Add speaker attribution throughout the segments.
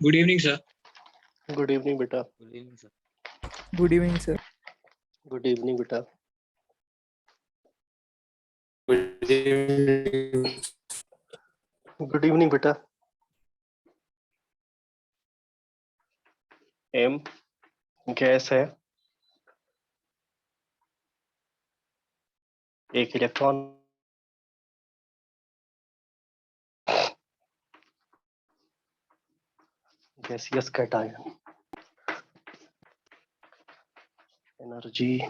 Speaker 1: Good evening sir.
Speaker 2: Good evening बेटा।
Speaker 3: Good evening sir.
Speaker 4: Good evening sir.
Speaker 2: Good evening बेटा। Good evening बेटा। M gas है, एक electron gaseous cation, energy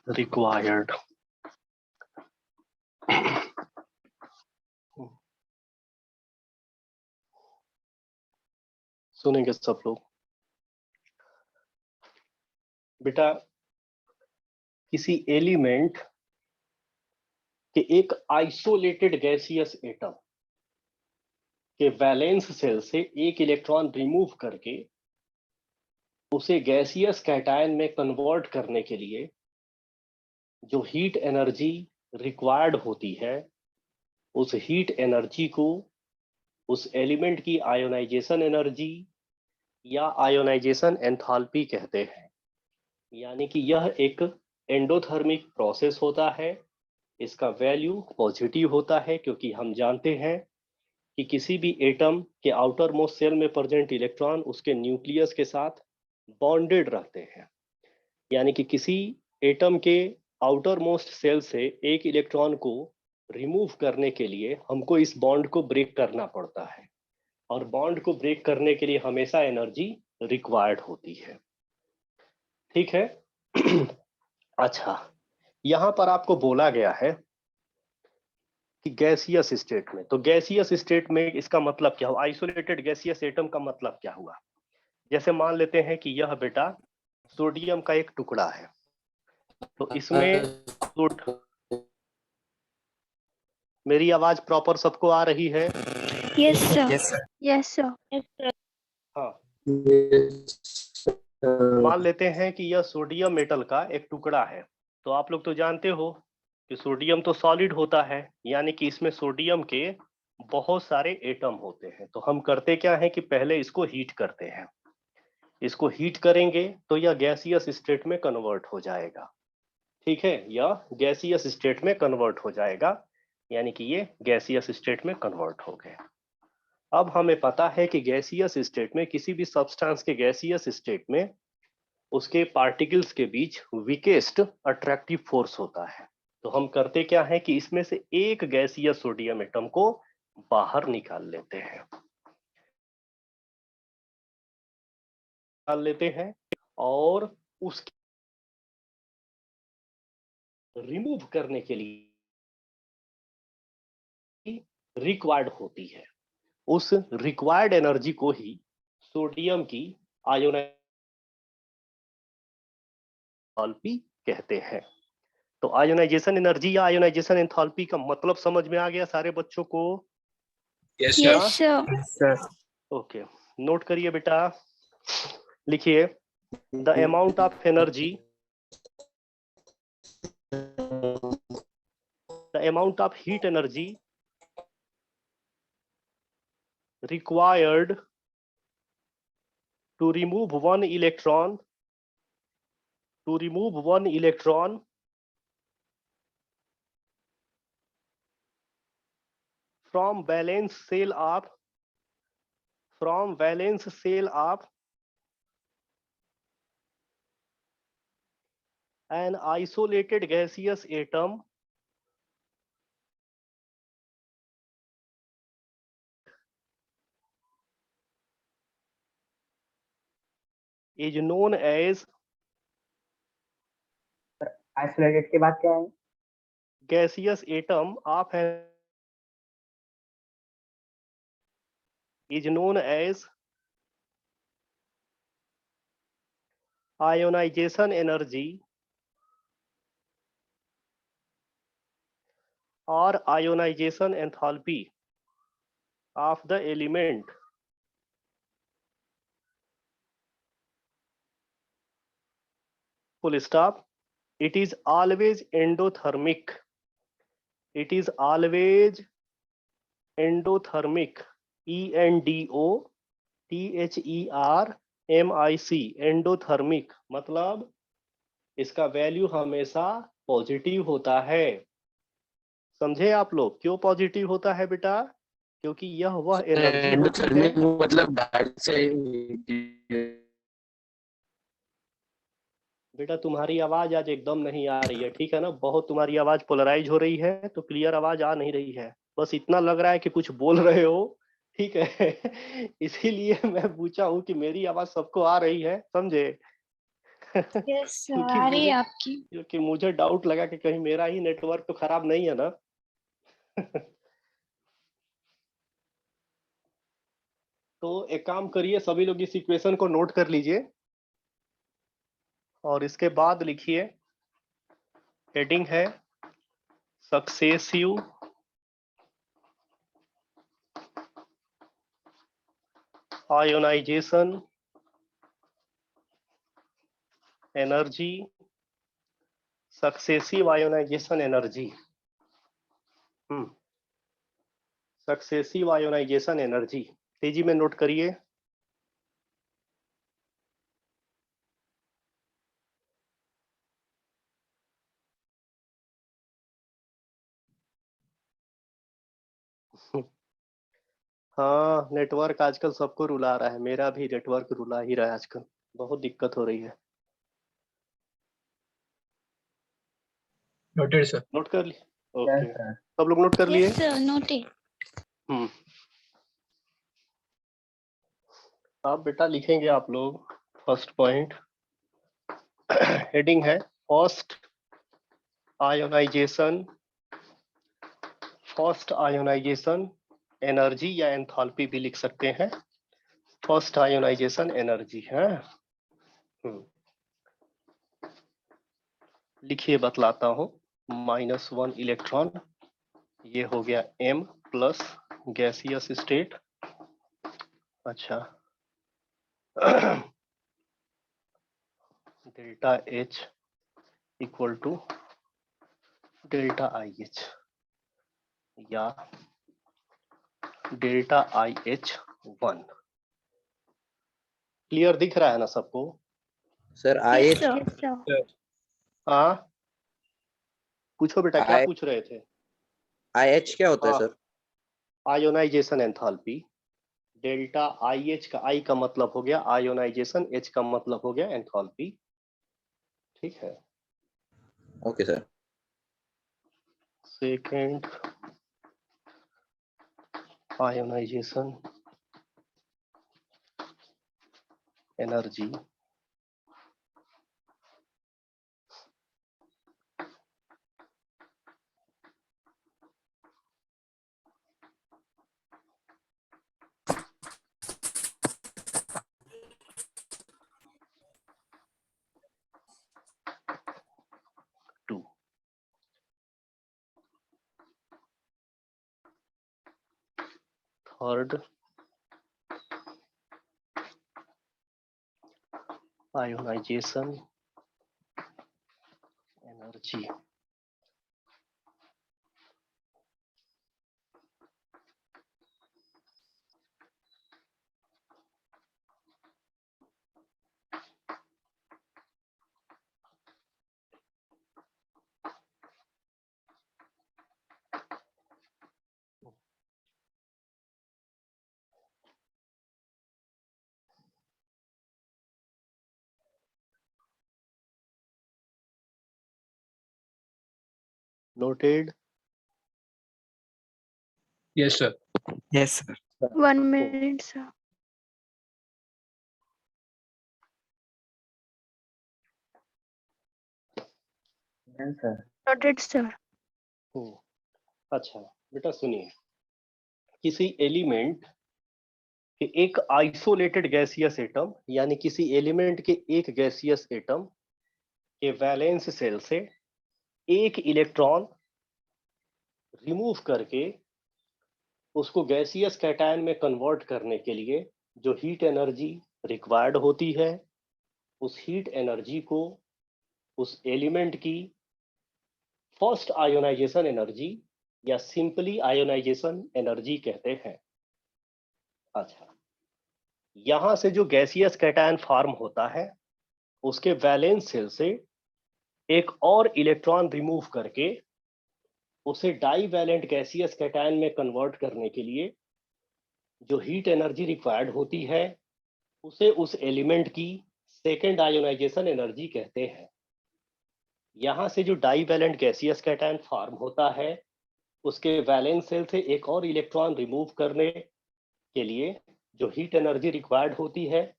Speaker 2: required. सुनेंगे सब लोग। बेटा, किसी एलिमेंट के एक आइसोलेटेड गैसियस एटम के वैलेंस शेल से एक इलेक्ट्रॉन रिमूव करके उसे गैसियस कैटायन में कन्वर्ट करने के लिए जो हीट एनर्जी रिक्वायर्ड होती है, उस हीट एनर्जी को उस एलिमेंट की आयोनाइजेशन एनर्जी या आयोनाइजेशन एंथैल्पी कहते हैं। यानी कि यह एक एंडोथर्मिक प्रोसेस होता है। इसका वैल्यू पॉजिटिव होता है क्योंकि हम जानते हैं कि किसी भी एटम के आउटर मोस्ट सेल में प्रेजेंट इलेक्ट्रॉन उसके न्यूक्लियस के साथ बॉन्डेड रहते हैं। यानी कि किसी एटम के आउटर मोस्ट सेल से एक इलेक्ट्रॉन को रिमूव करने के लिए हमको इस बॉन्ड को ब्रेक करना पड़ता है, और बॉन्ड को ब्रेक करने के लिए हमेशा एनर्जी रिक्वायर्ड होती है। ठीक है। अच्छा, यहां पर आपको बोला गया है कि गैसियस स्टेट में, तो गैसियस स्टेट में इसका मतलब क्या हुआ? आइसोलेटेड गैसियस एटम का मतलब क्या हुआ? जैसे मान लेते हैं कि यह बेटा सोडियम का एक टुकड़ा है, तो इसमें मेरी आवाज प्रॉपर सबको आ रही है?
Speaker 5: Yes sir.
Speaker 3: Yes sir.
Speaker 5: Yes sir.
Speaker 2: हाँ, मान लेते हैं कि यह सोडियम मेटल का एक टुकड़ा है। तो आप लोग तो जानते हो कि सोडियम तो सॉलिड होता है, यानी कि इसमें सोडियम के बहुत सारे एटम होते हैं। तो हम करते क्या है कि पहले इसको हीट करते हैं। इसको हीट करेंगे तो यह गैसियस स्टेट में कन्वर्ट हो जाएगा। ठीक है, यह गैसियस स्टेट में कन्वर्ट हो जाएगा, यानी कि ये गैसियस स्टेट में कन्वर्ट हो गए। अब हमें पता है कि गैसियस स्टेट में, किसी भी सब्सटेंस के गैसियस स्टेट में उसके पार्टिकल्स के बीच वीकेस्ट अट्रैक्टिव फोर्स होता है। तो हम करते क्या है कि इसमें से एक गैसियस सोडियम एटम को बाहर निकाल लेते हैं, और उसके रिमूव करने के लिए रिक्वायर्ड होती है। उस रिक्वायर्ड एनर्जी को ही सोडियम की आयोनाइजेशन कहते हैं। तो आयोनाइजेशन एनर्जी या आयोनाइजेशन एंथैल्पी का मतलब समझ में आ गया सारे बच्चों को?
Speaker 1: Yes
Speaker 5: yes
Speaker 1: sir.
Speaker 5: Sir.
Speaker 2: Okay, note करिए बेटा, लिखिए the amount of energy, the amount of heat energy required to remove one electron from valence shell of an isolated gaseous atom is known as
Speaker 6: isolated के बाद क्या है?
Speaker 2: gaseous atom of an is known as ionization energy or ionization enthalpy of the element full stop, it is always endothermic. It is always endothermic. ENDOTHERMIC, endothermic मतलब इसका value हमेशा positive होता है। समझे आप लोग क्यों पॉजिटिव होता है बेटा? क्योंकि यह वह एनर्जी होती है।
Speaker 1: मतलब डायरेक्ट से
Speaker 2: बेटा तुम्हारी आवाज आज एकदम नहीं आ रही है, ठीक है ना? बहुत तुम्हारी आवाज पोलराइज हो रही है, तो क्लियर आवाज आ नहीं रही है। बस इतना लग रहा है कि कुछ बोल रहे हो, ठीक है। इसीलिए मैं पूछा हूँ कि मेरी आवाज सबको आ रही है, समझे?
Speaker 5: यस
Speaker 2: क्योंकि
Speaker 5: आ रही है
Speaker 2: मुझे
Speaker 5: आपकी।
Speaker 2: क्योंकि मुझे डाउट लगा कि कहीं मेरा ही नेटवर्क तो खराब नहीं है ना। तो एक काम करिए, सभी लोग इस इक्वेशन को नोट कर लीजिए और इसके बाद लिखिए, हेडिंग है successive ionization energy, successive ionization energy, successive ionization energy. तेजी में नोट करिए। हाँ, नेटवर्क आजकल सबको रुला रहा है, मेरा भी नेटवर्क रुला ही रहा है आजकल, बहुत दिक्कत हो रही है।
Speaker 1: Noted sir.
Speaker 2: नोट कर लिए?
Speaker 6: Yes,
Speaker 2: okay,
Speaker 6: sir.
Speaker 2: सब लोग नोट कर लिए?
Speaker 5: Yes sir noted.
Speaker 2: अब बेटा लिखेंगे आप लोग फर्स्ट पॉइंट। हेडिंग है फर्स्ट आयोनाइजेशन एनर्जी, या एंथैल्पी भी लिख सकते हैं। फर्स्ट आयोनाइजेशन एनर्जी है। लिखिए, बतलाता हूँ। -1 इलेक्ट्रॉन, ये हो गया M प्लस गैसियस स्टेट। अच्छा, delta H equal to delta IH या डेल्टा IH1। क्लियर दिख रहा है ना सबको?
Speaker 1: Sir
Speaker 5: yes
Speaker 1: IH
Speaker 5: sir.
Speaker 2: हाँ, पूछो बेटा, क्या
Speaker 1: I-
Speaker 2: पूछ रहे थे?
Speaker 1: IH क्या होता है
Speaker 2: हाँ,
Speaker 1: sir?
Speaker 2: Ionisation enthalpy. Delta IH का I का मतलब हो गया आयोनाइजेशन, H का मतलब हो गया एंथैल्पी, ठीक है।
Speaker 1: Okay sir.
Speaker 2: Second ionization energy two. Third ionization energy noted?
Speaker 1: Yes sir.
Speaker 3: Yes, sir.
Speaker 5: 1 minute sir।
Speaker 6: Yes, sir.
Speaker 5: Noted sir.
Speaker 2: अच्छा बेटा सुनिए, किसी एलिमेंट के एक आइसोलेटेड गैसियस एटम, यानी किसी एलिमेंट के एक गैसियस एटम के वैलेंस शेल से एक इलेक्ट्रॉन रिमूव करके उसको गैसियस कैटायन में कन्वर्ट करने के लिए जो हीट एनर्जी रिक्वायर्ड होती है, उस हीट एनर्जी को उस एलिमेंट की फर्स्ट आयोनाइजेशन एनर्जी या सिंपली आयोनाइजेशन एनर्जी कहते हैं। अच्छा, यहां से जो गैसियस कैटायन फॉर्म होता है उसके वैलेंस शेल से एक और इलेक्ट्रॉन रिमूव करके उसे डाईवैलेंट गैसियस कैटायन में कन्वर्ट करने के लिए जो हीट एनर्जी रिक्वायर्ड होती है उसे उस एलिमेंट की सेकेंड आयोनाइजेशन एनर्जी कहते हैं। यहां से जो डाईवैलेंट गैसियस कैटायन फॉर्म होता है उसके वैलेंस शेल से एक और इलेक्ट्रॉन रिमूव करने के लिए जो हीट एनर्जी रिक्वायर्ड होती है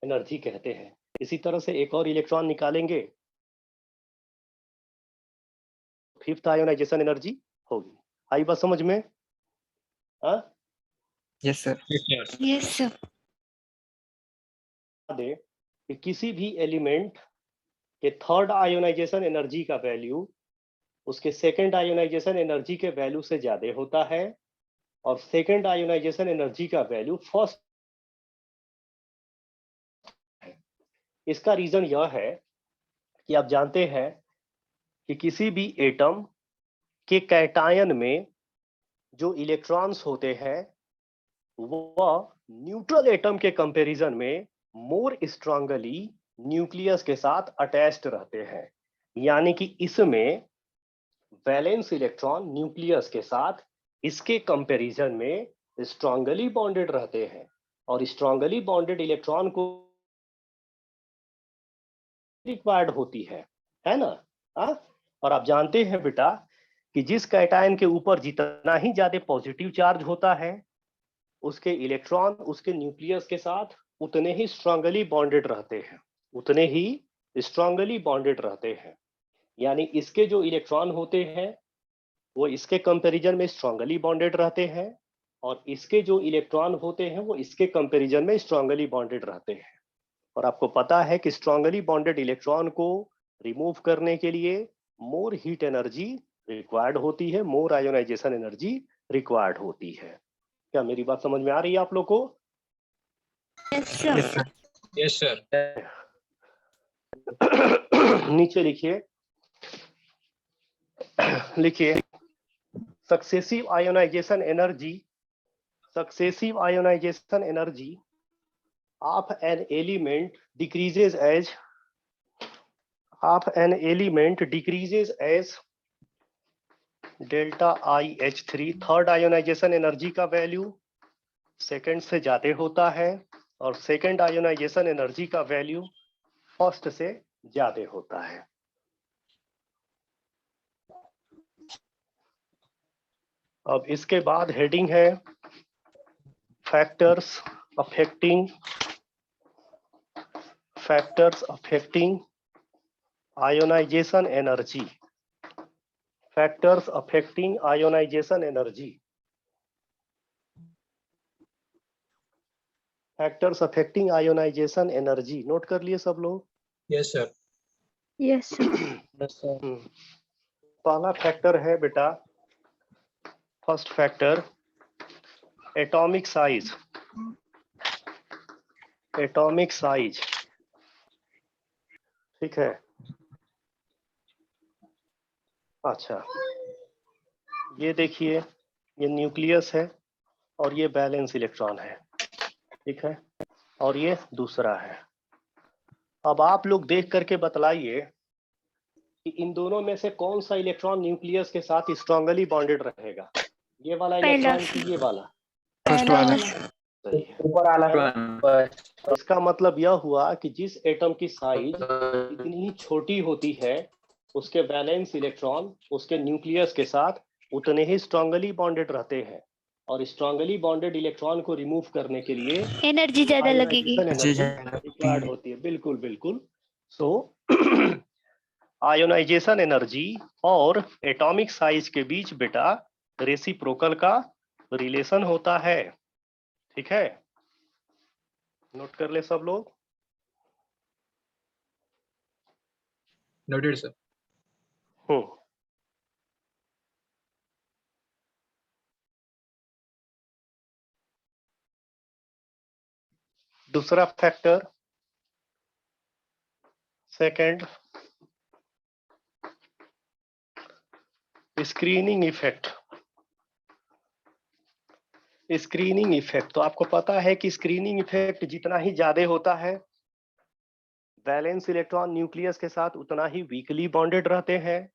Speaker 2: एनर्जी कहते हैं। इसी तरह से एक और इलेक्ट्रॉन निकालेंगे, फिफ्थ आयोनाइजेशन एनर्जी होगी। आई बात समझ में? हाँ,
Speaker 6: यस सर।
Speaker 5: Yes, sir.
Speaker 2: दे कि किसी भी एलिमेंट के थर्ड आयोनाइजेशन एनर्जी का वैल्यू उसके सेकेंड आयोनाइजेशन एनर्जी के वैल्यू से ज्यादा होता है और सेकेंड आयोनाइजेशन एनर्जी का वैल्यू फर्स्ट। इसका रीजन यह है कि आप जानते हैं कि किसी भी एटम के कैटायन में जो इलेक्ट्रॉन्स होते हैं वह न्यूट्रल एटम के कंपैरिजन में मोर स्ट्रांगली न्यूक्लियस के साथ अटैच्ड रहते हैं। यानी कि इसमें वैलेंस इलेक्ट्रॉन न्यूक्लियस के साथ इसके कंपैरिजन में स्ट्रांगली बॉन्डेड रहते हैं और स्ट्रांगली बॉन्डेड इलेक्ट्रॉन को रिक्वायर्ड होती है ना? और आप जानते हैं बेटा कि जिस कैटायन के ऊपर जितना ही ज्यादा पॉजिटिव चार्ज होता है उसके इलेक्ट्रॉन उसके न्यूक्लियस के साथ उतने ही स्ट्रांगली बॉन्डेड रहते हैं, उतने ही स्ट्रांगली बॉन्डेड रहते हैं। यानी इसके जो इलेक्ट्रॉन होते हैं वो इसके कंपैरिजन में स्ट्रांगली बॉन्डेड रहते हैं और इसके जो इलेक्ट्रॉन होते हैं वो इसके कंपैरिजन में स्ट्रांगली बॉन्डेड रहते हैं। और आपको पता है कि स्ट्रांगली बॉन्डेड इलेक्ट्रॉन को रिमूव करने के लिए मोर हीट एनर्जी रिक्वायर्ड होती है, मोर आयोनाइजेशन एनर्जी रिक्वायर्ड होती है। क्या मेरी बात समझ में आ रही है आप लोग को?
Speaker 5: Yes, sir.
Speaker 6: Yes sir.
Speaker 1: Yes sir.
Speaker 2: नीचे लिखिए, लिखिए successive ionization energy, successive ionization energy of an element decreases as delta IH3 third ionization energy का वैल्यू सेकंड से ज्यादा होता है और सेकंड आयोनाइजेशन एनर्जी का वैल्यू फर्स्ट से ज्यादा होता है। अब इसके बाद हेडिंग है factors affecting ionization energy, factors affecting ionization energy, factors affecting ionization energy. Note कर लिए सब लोग?
Speaker 1: Yes sir.
Speaker 5: Yes, sir.
Speaker 2: पहला फैक्टर है बेटा, first factor atomic size, atomic size, ठीक है। अच्छा, ये देखिए ये न्यूक्लियस है और ये बैलेंस इलेक्ट्रॉन है, ठीक है, और ये दूसरा है। अब आप लोग देख करके बतलाइए कि इन दोनों में से कौन सा इलेक्ट्रॉन न्यूक्लियस के साथ स्ट्रांगली बॉन्डेड रहेगा, ये वाला
Speaker 5: पहला।
Speaker 2: इलेक्ट्रॉन कि ये वाला?
Speaker 6: फर्स्ट वाला।
Speaker 2: सही है।
Speaker 6: ऊपर वाला।
Speaker 2: इसका मतलब यह हुआ कि जिस एटम की साइज इतनी ही छोटी होती है उसके वैलेंस इलेक्ट्रॉन उसके न्यूक्लियस के साथ उतने ही स्ट्रांगली बॉन्डेड रहते हैं और स्ट्रांगली बॉन्डेड इलेक्ट्रॉन को रिमूव करने के लिए
Speaker 5: एनर्जी ज्यादा लगेगी।
Speaker 2: एनर्जी रिक्वायर्ड होती है। बिल्कुल बिल्कुल। सो आयोनाइजेशन एनर्जी और एटॉमिक साइज के बीच बेटा रेसिप्रोकल का रिलेशन होता है, ठीक है। नोट कर ले सब लोग।
Speaker 1: Noted sir.
Speaker 2: दूसरा factor, second, screening effect. Screening effect तो आपको पता है कि स्क्रीनिंग इफेक्ट जितना ही ज्यादा होता है, वैलेंस इलेक्ट्रॉन न्यूक्लियस के साथ उतना ही वीकली बॉन्डेड रहते हैं,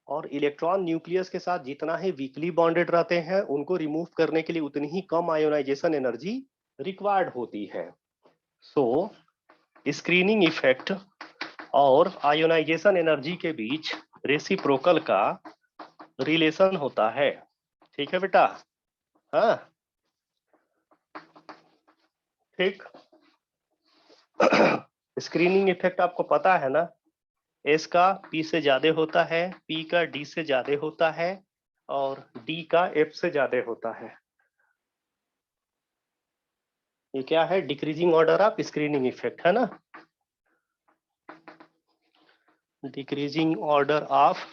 Speaker 2: और इलेक्ट्रॉन न्यूक्लियस के साथ जितना ही वीकली बॉन्डेड रहते हैं, उनको रिमूव करने के लिए उतनी ही कम आयोनाइजेशन एनर्जी रिक्वायर्ड होती है। सो स्क्रीनिंग इफेक्ट और आयोनाइजेशन एनर्जी के बीच रेसिप्रोकल का रिलेशन होता है। ठीक है बेटा? हाँ ठीक। स्क्रीनिंग इफेक्ट आपको पता है ना, एस का पी से ज्यादा होता है, पी का डी से ज्यादा होता है, और डी का एफ से ज्यादा होता है। ये क्या है? Decreasing order of screening effect, है ना? Decreasing order of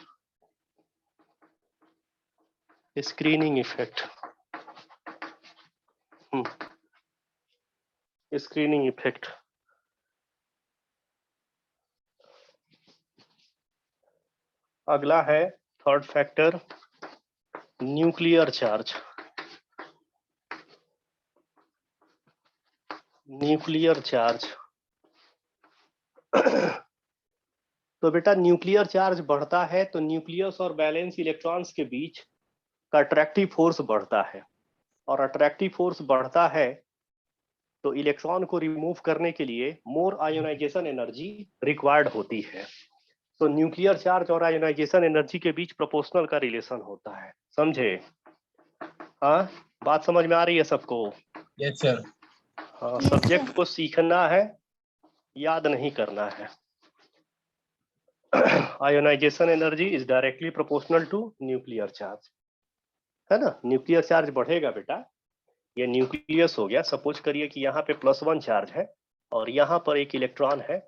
Speaker 2: screening effect. Screening effect. अगला है third factor, nuclear charge. Nuclear charge तो बेटा न्यूक्लियर चार्ज बढ़ता है तो न्यूक्लियस और वैलेंस इलेक्ट्रॉन्स के बीच का अट्रैक्टिव फोर्स बढ़ता है, और अट्रैक्टिव फोर्स बढ़ता है तो इलेक्ट्रॉन को रिमूव करने के लिए मोर आयोनाइजेशन एनर्जी रिक्वायर्ड होती है। तो न्यूक्लियर चार्ज और आयोनाइजेशन एनर्जी के बीच प्रोपोर्शनल का रिलेशन होता है। समझे? हाँ, बात समझ में आ रही है सबको?
Speaker 1: Yes sir.
Speaker 2: हाँ, सब्जेक्ट को सीखना है, याद नहीं करना है। Ionization energy is directly proportional to nuclear charge, है ना? न्यूक्लियर चार्ज बढ़ेगा बेटा, ये न्यूक्लियस हो गया। सपोज करिए कि यहाँ पे +1 चार्ज है और यहाँ पर एक इलेक्ट्रॉन है,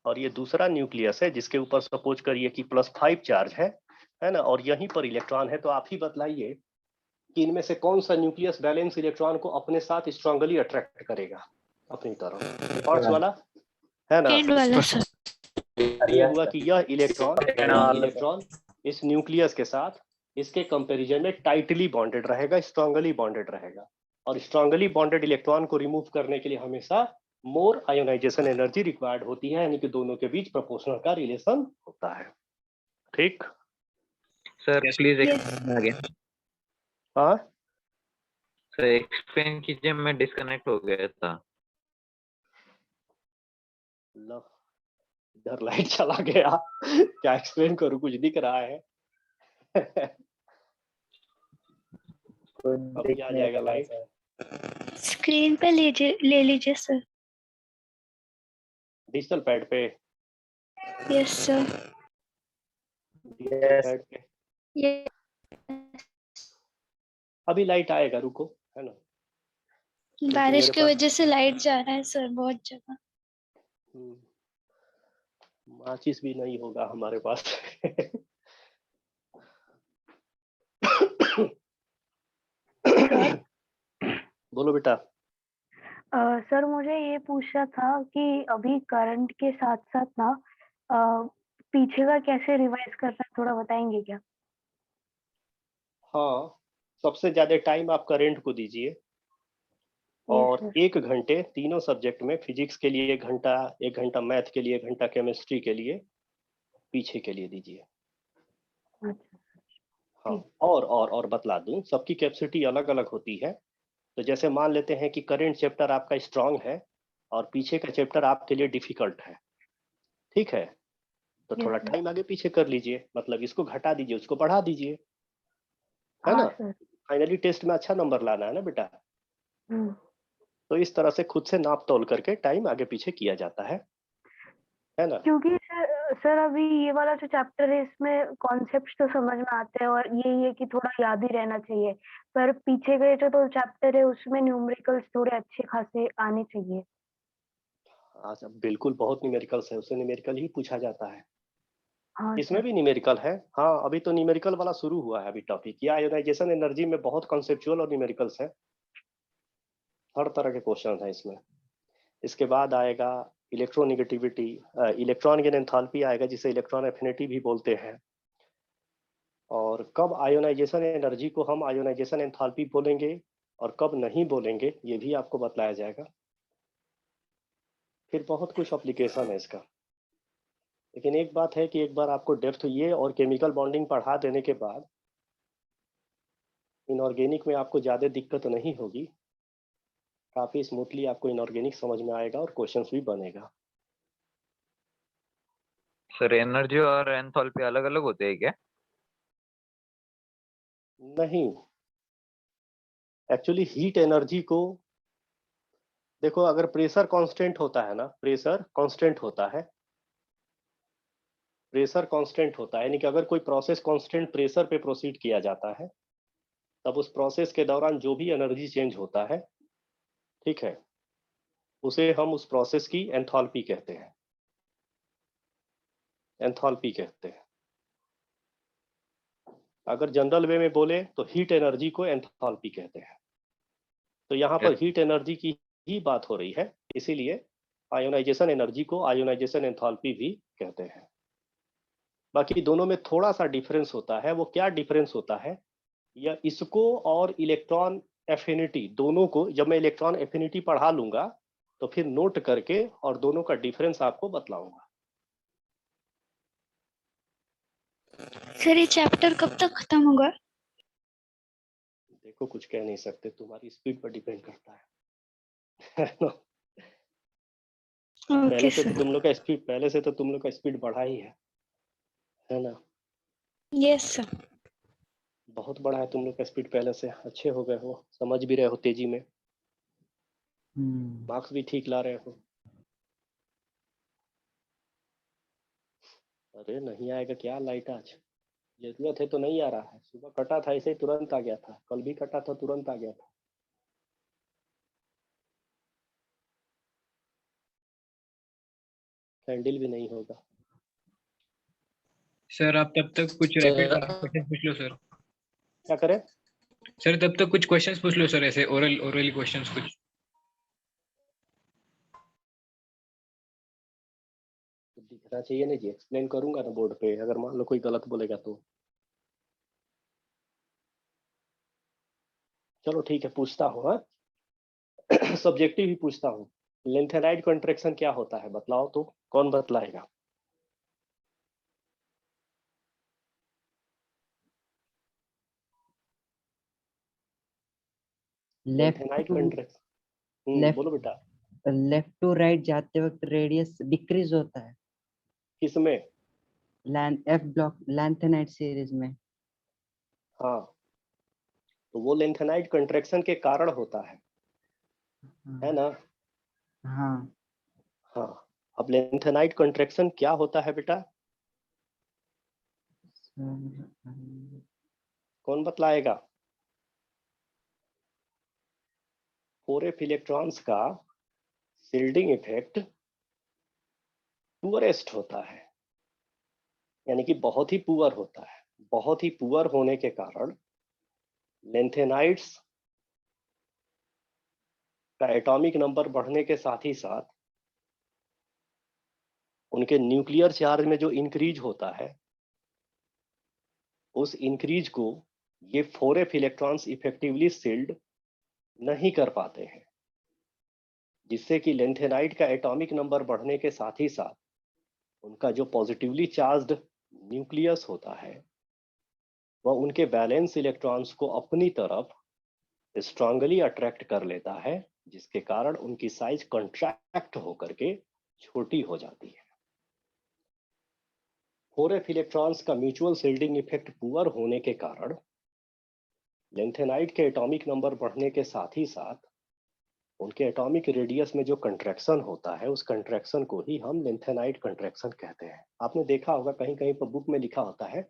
Speaker 2: और ये दूसरा न्यूक्लियस है जिसके ऊपर सपोज करिए कि +5 चार्ज है ना? और यहीं पर इलेक्ट्रॉन है। तो आप ही बतलाइए कि इनमें से कौन सा न्यूक्लियस बैलेंस इलेक्ट्रॉन को अपने साथ स्ट्रांगली अट्रैक्ट करेगा अपनी तरफ? फर्स्ट वाला, है ना?
Speaker 5: सेकंड वाला सर।
Speaker 2: ये हुआ कि यह इलेक्ट्रॉन इस न्यूक्लियस के साथ इसके कंपैरिजन में टाइटली बॉन्डेड रहेगा, स्ट्रांगली बॉन्डेड रहेगा, और स्ट्रांगली बॉन्डेड इलेक्ट्रॉन को रिमूव करने के लिए हमेशा मोर आयोनाइजेशन एनर्जी रिक्वायर्ड होती है, यानी कि दोनों के बीच प्रोपोर्शनल का रिलेशन होता है। ठीक
Speaker 6: sir please
Speaker 5: Yes.
Speaker 6: Explain again.
Speaker 2: हाँ,
Speaker 6: सर एक्सप्लेन कीजिए, मैं डिस्कनेक्ट हो गया था।
Speaker 2: लो इधर लाइट चला गया। क्या एक्सप्लेन करूं, कुछ दिख रहा है? अभी आ जाएगा लाइट।
Speaker 5: स्क्रीन पे ले लीजिए सर।
Speaker 2: डिजिटल पैड पे?
Speaker 5: Yes sir.
Speaker 2: डिजिटल पैड पे
Speaker 5: यस।
Speaker 2: अभी लाइट आएगा, रुको, है ना?
Speaker 5: बारिश
Speaker 2: मेरे
Speaker 5: की
Speaker 2: पास-
Speaker 5: वजह से लाइट जा रहा है सर बहुत जगह।
Speaker 2: माचिस भी नहीं होगा हमारे पास। बोलो बेटा।
Speaker 3: सर मुझे ये पूछना था कि अभी करंट के साथ साथ ना पीछे का कैसे रिवाइज करना है, थोड़ा बताएंगे क्या?
Speaker 2: हाँ, सबसे ज्यादा टाइम आप करंट को दीजिए, और
Speaker 3: sir.
Speaker 2: 1 घंटे तीनों सब्जेक्ट में, फिजिक्स के लिए 1 घंटा, 1 घंटा मैथ के लिए, 1 घंटा केमिस्ट्री के लिए, पीछे के लिए दीजिए।
Speaker 3: अच्छा।
Speaker 2: हाँ, और बतला दूं, सबकी कैपेसिटी अलग अलग होती है। तो जैसे मान लेते हैं कि करंट चैप्टर आपका स्ट्रांग है और पीछे का चैप्टर आपके लिए डिफिकल्ट है, ठीक है? तो थोड़ा
Speaker 3: Yes, sir.
Speaker 2: टाइम आगे पीछे कर लीजिए, मतलब इसको घटा दीजिए, उसको बढ़ा दीजिए, है
Speaker 3: हाँ
Speaker 2: ना?
Speaker 3: सर।
Speaker 2: फाइनली टेस्ट में अच्छा नंबर लाना है ना बेटा। तो इस तरह से खुद से नाप तोल करके टाइम आगे पीछे किया जाता है ना?
Speaker 3: क्योंकि सर अभी ये वाला जो चैप्टर है इसमें कॉन्सेप्ट्स तो समझ में आते हैं और ये है कि थोड़ा याद ही रहना चाहिए, पर पीछे के जो तो चैप्टर है उसमें न्यूमेरिकल्स थोड़े अच्छे खासे आने चाहिए।
Speaker 2: अच्छा, बिल्कुल, बहुत न्यूमेरिकल्स है, उससे न्यूमेरिकल ही पूछा जाता है।
Speaker 3: हाँ
Speaker 2: इसमें
Speaker 3: सर।
Speaker 2: भी न्यूमेरिकल है। हाँ, अभी तो न्यूमेरिकल वाला शुरू हुआ है अभी टॉपिक। ये आयोनाइजेशन एनर्जी में बहुत कॉन्सेप्चुअल और न्यूमेरिकल्स है, हर तरह के क्वेश्चन है इसमें। इसके बाद आएगा इलेक्ट्रोनिगेटिविटी, इलेक्ट्रॉन गेन एंथैल्पी आएगा, जिसे इलेक्ट्रॉन एफिनिटी भी बोलते हैं। और कब आयोनाइजेशन एनर्जी को हम आयोनाइजेशन एंथैल्पी बोलेंगे और कब नहीं बोलेंगे, ये भी आपको बतलाया जाएगा। फिर बहुत कुछ एप्लीकेशन है इसका। लेकिन एक बात है कि एक बार आपको डेप्थ ये और केमिकल बॉन्डिंग पढ़ा देने के बाद इनऑर्गेनिक में आपको ज़्यादा दिक्कत नहीं होगी, काफ़ी स्मूथली आपको इनऑर्गेनिक समझ में आएगा और क्वेश्चंस भी बनेगा।
Speaker 6: सर एनर्जी और एंथैल्पी अलग अलग होते हैं क्या?
Speaker 2: नहीं, एक्चुअली हीट एनर्जी को देखो, अगर प्रेशर कांस्टेंट होता है ना, प्रेशर कांस्टेंट होता है, प्रेशर कांस्टेंट होता है, यानी कि अगर कोई प्रोसेस कांस्टेंट प्रेशर पे प्रोसीड किया जाता है, तब उस प्रोसेस के दौरान जो भी एनर्जी चेंज होता है, ठीक है, उसे हम उस प्रोसेस की एंथैल्पी कहते हैं, एंथैल्पी कहते हैं। अगर जनरल वे में बोले तो हीट एनर्जी को एंथैल्पी कहते हैं। तो यहाँ पर हीट एनर्जी की ही बात हो रही है, इसीलिए आयोनाइजेशन एनर्जी को आयोनाइजेशन एंथैल्पी भी कहते हैं। बाकी दोनों में थोड़ा सा डिफरेंस होता है। वो क्या डिफरेंस होता है, या इसको और इलेक्ट्रॉन एफिनिटी दोनों को जब मैं इलेक्ट्रॉन एफिनिटी पढ़ा लूंगा तो फिर नोट करके और दोनों का डिफरेंस आपको बतलाऊंगा।
Speaker 5: सर ये चैप्टर कब तक खत्म होगा?
Speaker 2: देखो, कुछ कह नहीं सकते, तुम्हारी स्पीड पर डिपेंड करता है ना? पहले
Speaker 5: ओके
Speaker 2: से तो
Speaker 5: सर।
Speaker 2: तुम लोग का स्पीड, पहले से तो तुम लोग का स्पीड बढ़ा ही है ना?
Speaker 5: Yes sir.
Speaker 2: बहुत बड़ा है तुम लोग का स्पीड, पहले से अच्छे हो गए हो, समझ भी रहे हो तेजी में, मार्क्स भी ठीक ला रहे हो। अरे नहीं आएगा क्या लाइट आज? जरूरत है तो नहीं आ रहा है। सुबह कटा था ऐसे ही तुरंत आ गया था, कल भी कटा था तुरंत आ गया था। कैंडल भी नहीं होगा।
Speaker 1: सर आप तब तक कुछ रैपिड क्वेश्चन पूछ लो सर।
Speaker 2: क्या करें?
Speaker 1: सर तब तक कुछ क्वेश्चंस पूछ लो सर, ऐसे ओरल क्वेश्चंस कुछ।
Speaker 2: तो दिखना चाहिए ना जी, एक्सप्लेन करूंगा ना बोर्ड पे, अगर मान लो कोई गलत बोलेगा तो। चलो ठीक है, पूछता हूँ। हाँ सब्जेक्टिव ही पूछता हूँ। लेंथेनाइड कॉन्ट्रैक्शन क्या होता है बतलाओ तो, कौन बतलाएगा? लेंथेनाइड कॉन्ट्रैक्शन, बोलो बेटा।
Speaker 4: लेफ्ट टू राइट जाते वक्त रेडियस डिक्रीज होता है
Speaker 2: किसमें?
Speaker 4: एफ ब्लॉक लैंथेनाइड सीरीज में।
Speaker 2: हाँ, तो वो लेंथेनाइड कॉन्ट्रैक्शन के कारण होता है ना?
Speaker 4: हाँ।
Speaker 2: हाँ, अब लेंथेनाइड कॉन्ट्रैक्शन क्या होता है बेटा, कौन बतलाएगा? 4f इलेक्ट्रॉन्स का शील्डिंग इफेक्ट पुअरेस्ट होता है, यानी कि बहुत ही पुअर होता है। बहुत ही पुअर होने के कारण लेंथेनाइड्स का एटॉमिक नंबर बढ़ने के साथ ही साथ उनके न्यूक्लियर चार्ज में जो इंक्रीज होता है, उस इंक्रीज को ये 4f इलेक्ट्रॉन्स इफेक्टिवली शील्ड नहीं कर पाते हैं, जिससे कि लेंथेनाइड का एटॉमिक नंबर बढ़ने के साथ ही साथ उनका जो पॉजिटिवली चार्ज्ड न्यूक्लियस होता है, वह उनके बैलेंस इलेक्ट्रॉन्स को अपनी तरफ स्ट्रांगली अट्रैक्ट कर लेता है, जिसके कारण उनकी साइज कंट्रैक्ट होकर के छोटी हो जाती है। 4f इलेक्ट्रॉन्स का म्यूचुअल शील्डिंग इफेक्ट पुअर होने के कारण लेंथेनाइड के एटॉमिक नंबर बढ़ने के साथ ही साथ उनके एटॉमिक रेडियस में जो कंट्रैक्शन होता है, उस कंट्रैक्शन को ही हम लेंथेनाइड कंट्रैक्शन कहते हैं। आपने देखा होगा कहीं कहीं पर बुक में लिखा होता है,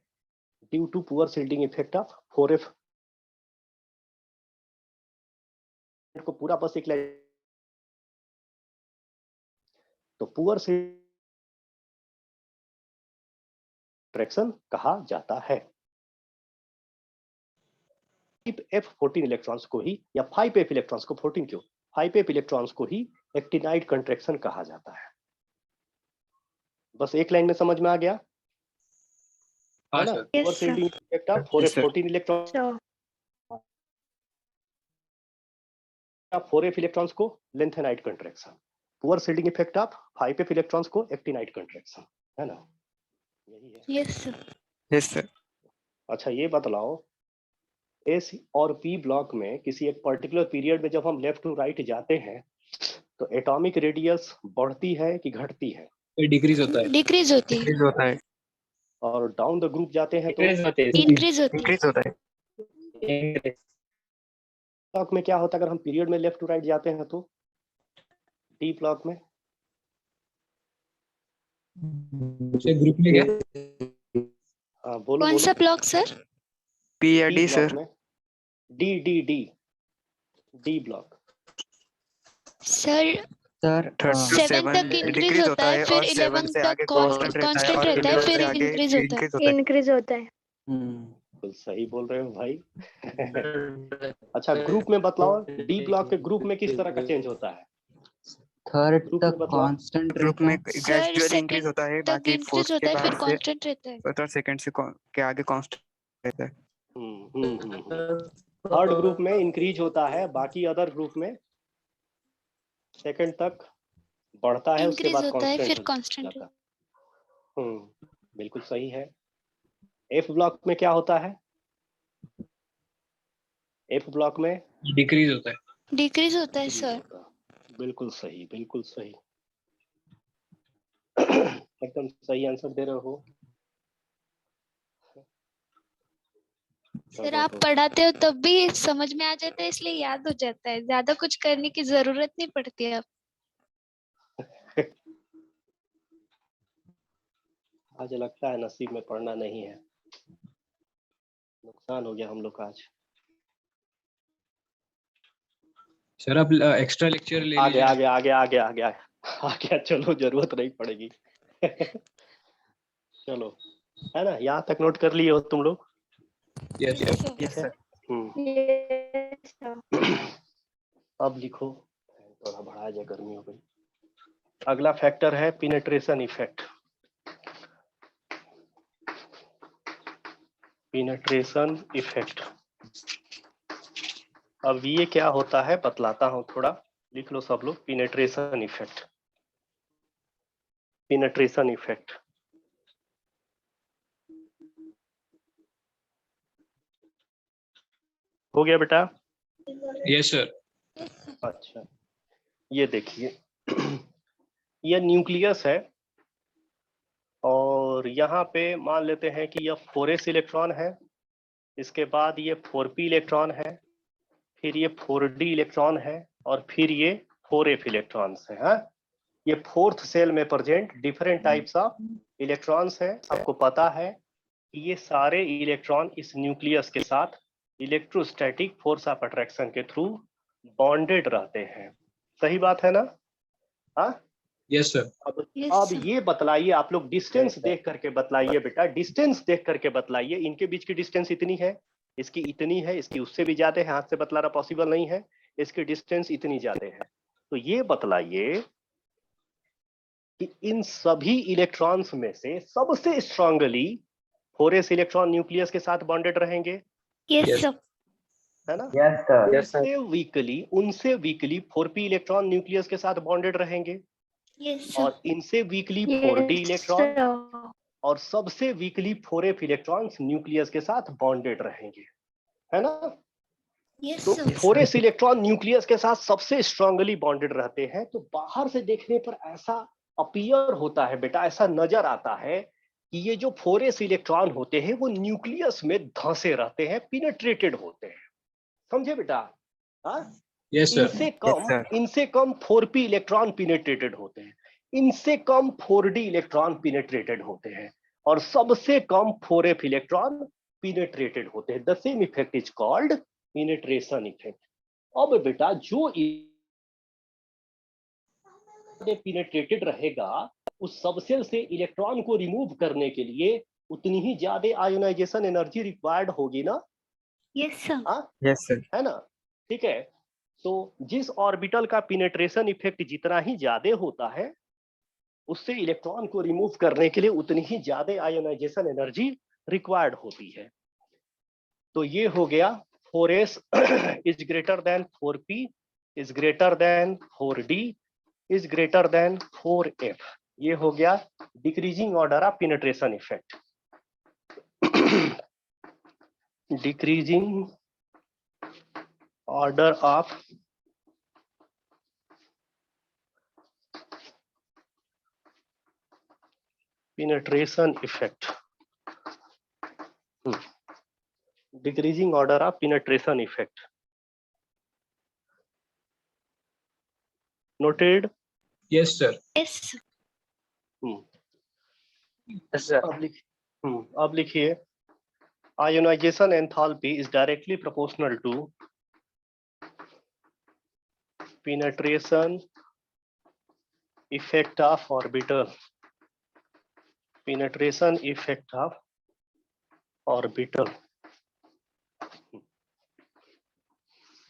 Speaker 2: due to poor shielding effect of 4f, को पूरा बस एक तो पुअर कंट्रैक्शन कहा जाता है। F14 इलेक्ट्रॉन्स को ही, या 5f इलेक्ट्रॉन्स को, 14 क्यों, 5f इलेक्ट्रॉन्स को ही एक्टिनाइड कंट्रैक्शन कहा जाता है। बस एक लाइन में समझ में आ गया
Speaker 1: हाँ
Speaker 2: है ना?
Speaker 1: Sir.
Speaker 5: Yes,
Speaker 2: over
Speaker 5: sir.
Speaker 2: Shielding effect of 4f14 electron,
Speaker 5: So,
Speaker 2: 4f electrons को lanthanide contraction, poor shielding effect of 5f electrons को एक्टिनाइड कंट्रैक्शन, है ना? यही है।
Speaker 5: yes, sir.
Speaker 7: Yes sir.
Speaker 2: अच्छा ये बतलाओ, एस और पी ब्लॉक में किसी एक पर्टिकुलर पीरियड में जब हम लेफ्ट टू राइट जाते हैं तो एटॉमिक रेडियस बढ़ती है कि घटती है?
Speaker 1: डिक्रीज होता है।
Speaker 5: Decrease होती है.
Speaker 7: इंक्रीज होता है।
Speaker 2: और डाउन द ग्रुप जाते हैं तो
Speaker 1: Decrease होते हैं।
Speaker 5: Increase होती है.
Speaker 7: इंक्रीज होता है।
Speaker 2: ब्लॉक में क्या होता है अगर हम पीरियड में लेफ्ट टू राइट जाते हैं तो? डी ब्लॉक में
Speaker 1: ग्रुप में क्या?
Speaker 2: हाँ बोलो
Speaker 5: कौन सा ब्लॉक सर?
Speaker 7: पी या डी
Speaker 2: ब्लॉक
Speaker 7: सर।
Speaker 2: में D D D D block.
Speaker 4: Sir
Speaker 5: sir 7 तक इंक्रीज होता है, फिर 11 तक कांस्टेंट रहता है, फिर इंक्रीज होता है.
Speaker 3: इंक्रीज होता है।
Speaker 2: बिल्कुल सही बोल रहे हो भाई। अच्छा ग्रुप में बतलाओ, डी ब्लॉक के ग्रुप में किस तरह का चेंज होता है?
Speaker 4: थर्ड
Speaker 2: ग्रुप में
Speaker 4: तक
Speaker 2: बतलाओ।
Speaker 4: कांस्टेंट
Speaker 7: ग्रुप में
Speaker 5: सर
Speaker 7: ग्रेजुअली इंक्रीज होता है,
Speaker 5: तक
Speaker 7: बाकी
Speaker 5: इंक्रीज
Speaker 7: फोर्थ
Speaker 5: होता
Speaker 7: के
Speaker 5: है, फिर
Speaker 7: बाद से
Speaker 5: कांस्टेंट रहता है.
Speaker 7: फर्स्ट और सेकंड से के आगे कांस्टेंट रहता है।
Speaker 2: थर्ड ग्रुप में इंक्रीज होता है, बाकी अदर ग्रुप में सेकंड तक बढ़ता है, उसके
Speaker 5: इंक्रीज
Speaker 2: बाद
Speaker 5: होता है, फिर
Speaker 2: कांस्टेंट
Speaker 5: कांस्टेंट.
Speaker 2: जाता है। बिल्कुल सही है। एफ ब्लॉक में क्या होता है? एफ ब्लॉक में
Speaker 1: डिक्रीज होता है।
Speaker 5: डिक्रीज होता है सर.
Speaker 2: बिल्कुल सही, बिल्कुल सही। एकदम सही आंसर दे रहे हो।
Speaker 5: सर आप पढ़ाते हो तब भी समझ में आ जाता है, इसलिए याद हो जाता है, ज्यादा कुछ करने की जरूरत नहीं पड़ती है.
Speaker 2: आज लगता है नसीब में पढ़ना नहीं है, नुकसान हो गया हम लोग का आज।
Speaker 1: सर आप एक्स्ट्रा लेक्चर ले
Speaker 2: आगे
Speaker 1: लीजिए।
Speaker 2: आगे आगे आगे आगे आगे चलो, जरूरत नहीं पड़ेगी। चलो, है ना? यहाँ तक नोट कर लिए हो तुम लोग?
Speaker 1: Yes sir.
Speaker 7: Yes sir.
Speaker 2: अब लिखो, थोड़ा बढ़ा जाए, गर्मी हो गई। अगला फैक्टर है पिनेट्रेशन इफेक्ट। पिनेट्रेशन इफेक्ट, अब ये क्या होता है बतलाता हूं, थोड़ा लिख लो सब लोग। पिनेट्रेशन इफेक्ट, पिनेट्रेशन इफेक्ट। हो गया बेटा?
Speaker 1: Yes sir.
Speaker 2: अच्छा ये देखिए, यह न्यूक्लियस है और यहाँ पे मान लेते हैं कि यह 4s इलेक्ट्रॉन है, इसके बाद ये 4p इलेक्ट्रॉन है, फिर ये 4d इलेक्ट्रॉन है, और फिर ये 4f इलेक्ट्रॉन्स है। हाँ? ये फोर्थ सेल में present different types of electrons है। आपको पता है कि ये सारे इलेक्ट्रॉन इस न्यूक्लियस के साथ इलेक्ट्रोस्टैटिक फोर्स ऑफ अट्रैक्शन के थ्रू बॉन्डेड रहते हैं। सही बात है ना? हाँ
Speaker 1: यस सर।
Speaker 2: अब ये बतलाइए आप लोग, डिस्टेंस देख करके बतलाइए बेटा, डिस्टेंस देख करके बतलाइए। इनके बीच की डिस्टेंस इतनी है, इसकी इतनी है, इसकी उससे भी ज्यादा है, हाथ से बतलाना पॉसिबल नहीं है, इसकी डिस्टेंस इतनी ज्यादा है। तो ये बतलाइए कि इन सभी इलेक्ट्रॉन्स में से सबसे स्ट्रांगली 4s इलेक्ट्रॉन न्यूक्लियस के साथ बॉन्डेड रहेंगे,
Speaker 5: यस सर.
Speaker 2: है ना?
Speaker 6: Yes sir.
Speaker 2: उनसे वीकली 4p इलेक्ट्रॉन न्यूक्लियस के साथ बॉन्डेड रहेंगे,
Speaker 5: यस सर.
Speaker 2: और इनसे वीकली 4d इलेक्ट्रॉन, और सबसे वीकली 4f इलेक्ट्रॉन्स न्यूक्लियस के साथ बॉन्डेड रहेंगे, है ना?
Speaker 5: यस
Speaker 2: तो
Speaker 5: सर.
Speaker 2: 4s इलेक्ट्रॉन न्यूक्लियस के साथ सबसे स्ट्रांगली बॉन्डेड रहते हैं। तो बाहर से देखने पर ऐसा अपीयर होता है बेटा, ऐसा नजर आता है कि ये जो 4s इलेक्ट्रॉन होते हैं वो न्यूक्लियस में धंसे रहते हैं, पिनेट्रेटेड होते हैं। समझे बेटा? हाँ,
Speaker 1: यस सर।
Speaker 2: इनसे कम 4p इलेक्ट्रॉन पिनेट्रेटेड होते हैं, इनसे कम 4d इलेक्ट्रॉन पिनेट्रेटेड होते हैं, और सबसे कम 4f इलेक्ट्रॉन पिनेट्रेटेड होते हैं। The same effect is called penetration effect. अब बेटा जो पिनेट्रेटेड रहेगा, उस सबसेल से इलेक्ट्रॉन को रिमूव करने के लिए उतनी ही ज्यादा आयोनाइजेशन एनर्जी रिक्वायर्ड होगी ना?
Speaker 5: Yes sir.
Speaker 2: हाँ,
Speaker 7: यस सर।
Speaker 2: है ना? ठीक है, तो जिस ऑर्बिटल का पिनेट्रेशन इफेक्ट जितना ही ज्यादा होता है, उससे इलेक्ट्रॉन को रिमूव करने के लिए उतनी ही ज्यादा आयोनाइजेशन एनर्जी रिक्वायर्ड होती है। तो ये हो गया 4s is greater than 4p is greater than 4d is greater than 4f। ये हो गया decreasing order of penetration effect. Decreasing order of penetration effect. Decreasing order of penetration effect. Noted?
Speaker 1: Yes, sir.
Speaker 5: Yes
Speaker 2: अब लिखिए ionization enthalpy is directly proportional to penetration effect of orbital. Penetration effect of orbital,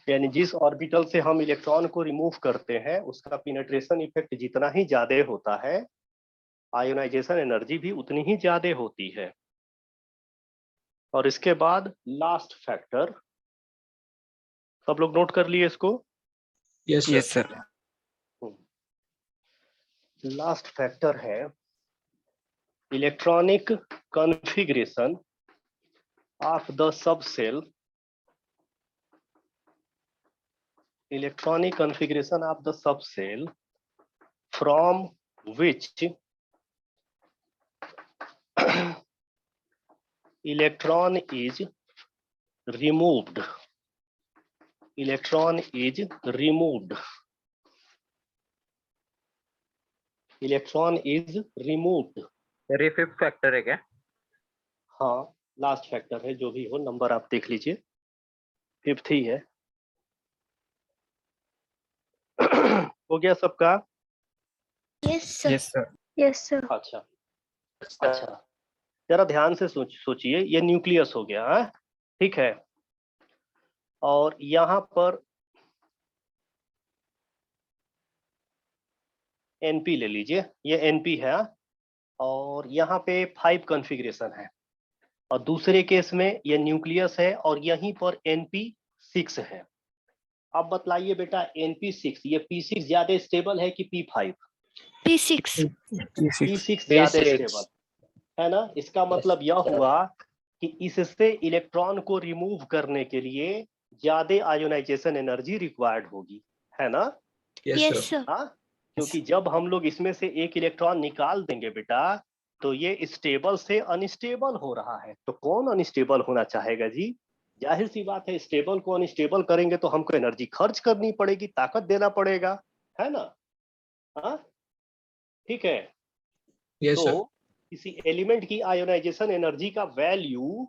Speaker 2: यानी जिस orbital से हम electron को remove करते हैं उसका पिनेट्रेशन इफेक्ट जितना ही ज्यादा होता है, आयोनाइजेशन एनर्जी भी उतनी ही ज्यादा होती है। और इसके बाद लास्ट फैक्टर, सब लोग नोट कर लिए इसको?
Speaker 1: Yes, sir.
Speaker 7: Yes sir.
Speaker 2: Last factor है electronic configuration of the subshell. Electronic configuration of the subcell from which electron is removed. Electron is removed. Electron is removed.
Speaker 6: ये fifth factor है क्या?
Speaker 2: हाँ, last factor है, जो भी हो number आप देख लीजिए, फिफ्थ ही है। हो गया सबका?
Speaker 5: Yes sir.
Speaker 7: Yes sir.
Speaker 3: Yes sir.
Speaker 2: अच्छा अच्छा, जरा ध्यान से सोचिए, ये न्यूक्लियस हो गया है, ठीक है, और यहाँ पर एनपी ले लीजिए, ये एनपी है, और यहाँ पे 5 कॉन्फ़िगरेशन है, और दूसरे केस में ये न्यूक्लियस है और यहीं पर NP6 है। अब बतलाइए बेटा, NP6 ये P6 ज्यादा स्टेबल है कि P5?
Speaker 5: P6।
Speaker 2: P6 ज्यादा स्टेबल है ना? इसका मतलब यह हुआ कि इससे इलेक्ट्रॉन को रिमूव करने के लिए ज्यादा आयोनाइजेशन एनर्जी रिक्वायर्ड होगी, है ना?
Speaker 1: Yes,
Speaker 5: yes
Speaker 1: sir.
Speaker 5: सर।
Speaker 2: हाँ, क्योंकि जब हम लोग इसमें से एक इलेक्ट्रॉन निकाल देंगे बेटा, तो ये स्टेबल से अनस्टेबल हो रहा है। तो कौन अनस्टेबल होना चाहेगा जी? जाहिर सी बात है, स्टेबल को अनस्टेबल करेंगे तो हमको एनर्जी खर्च करनी पड़ेगी, ताकत देना पड़ेगा, है ना? हाँ, ठीक है।
Speaker 1: Yes, sir.
Speaker 2: तो किसी एलिमेंट की आयोनाइजेशन एनर्जी का वैल्यू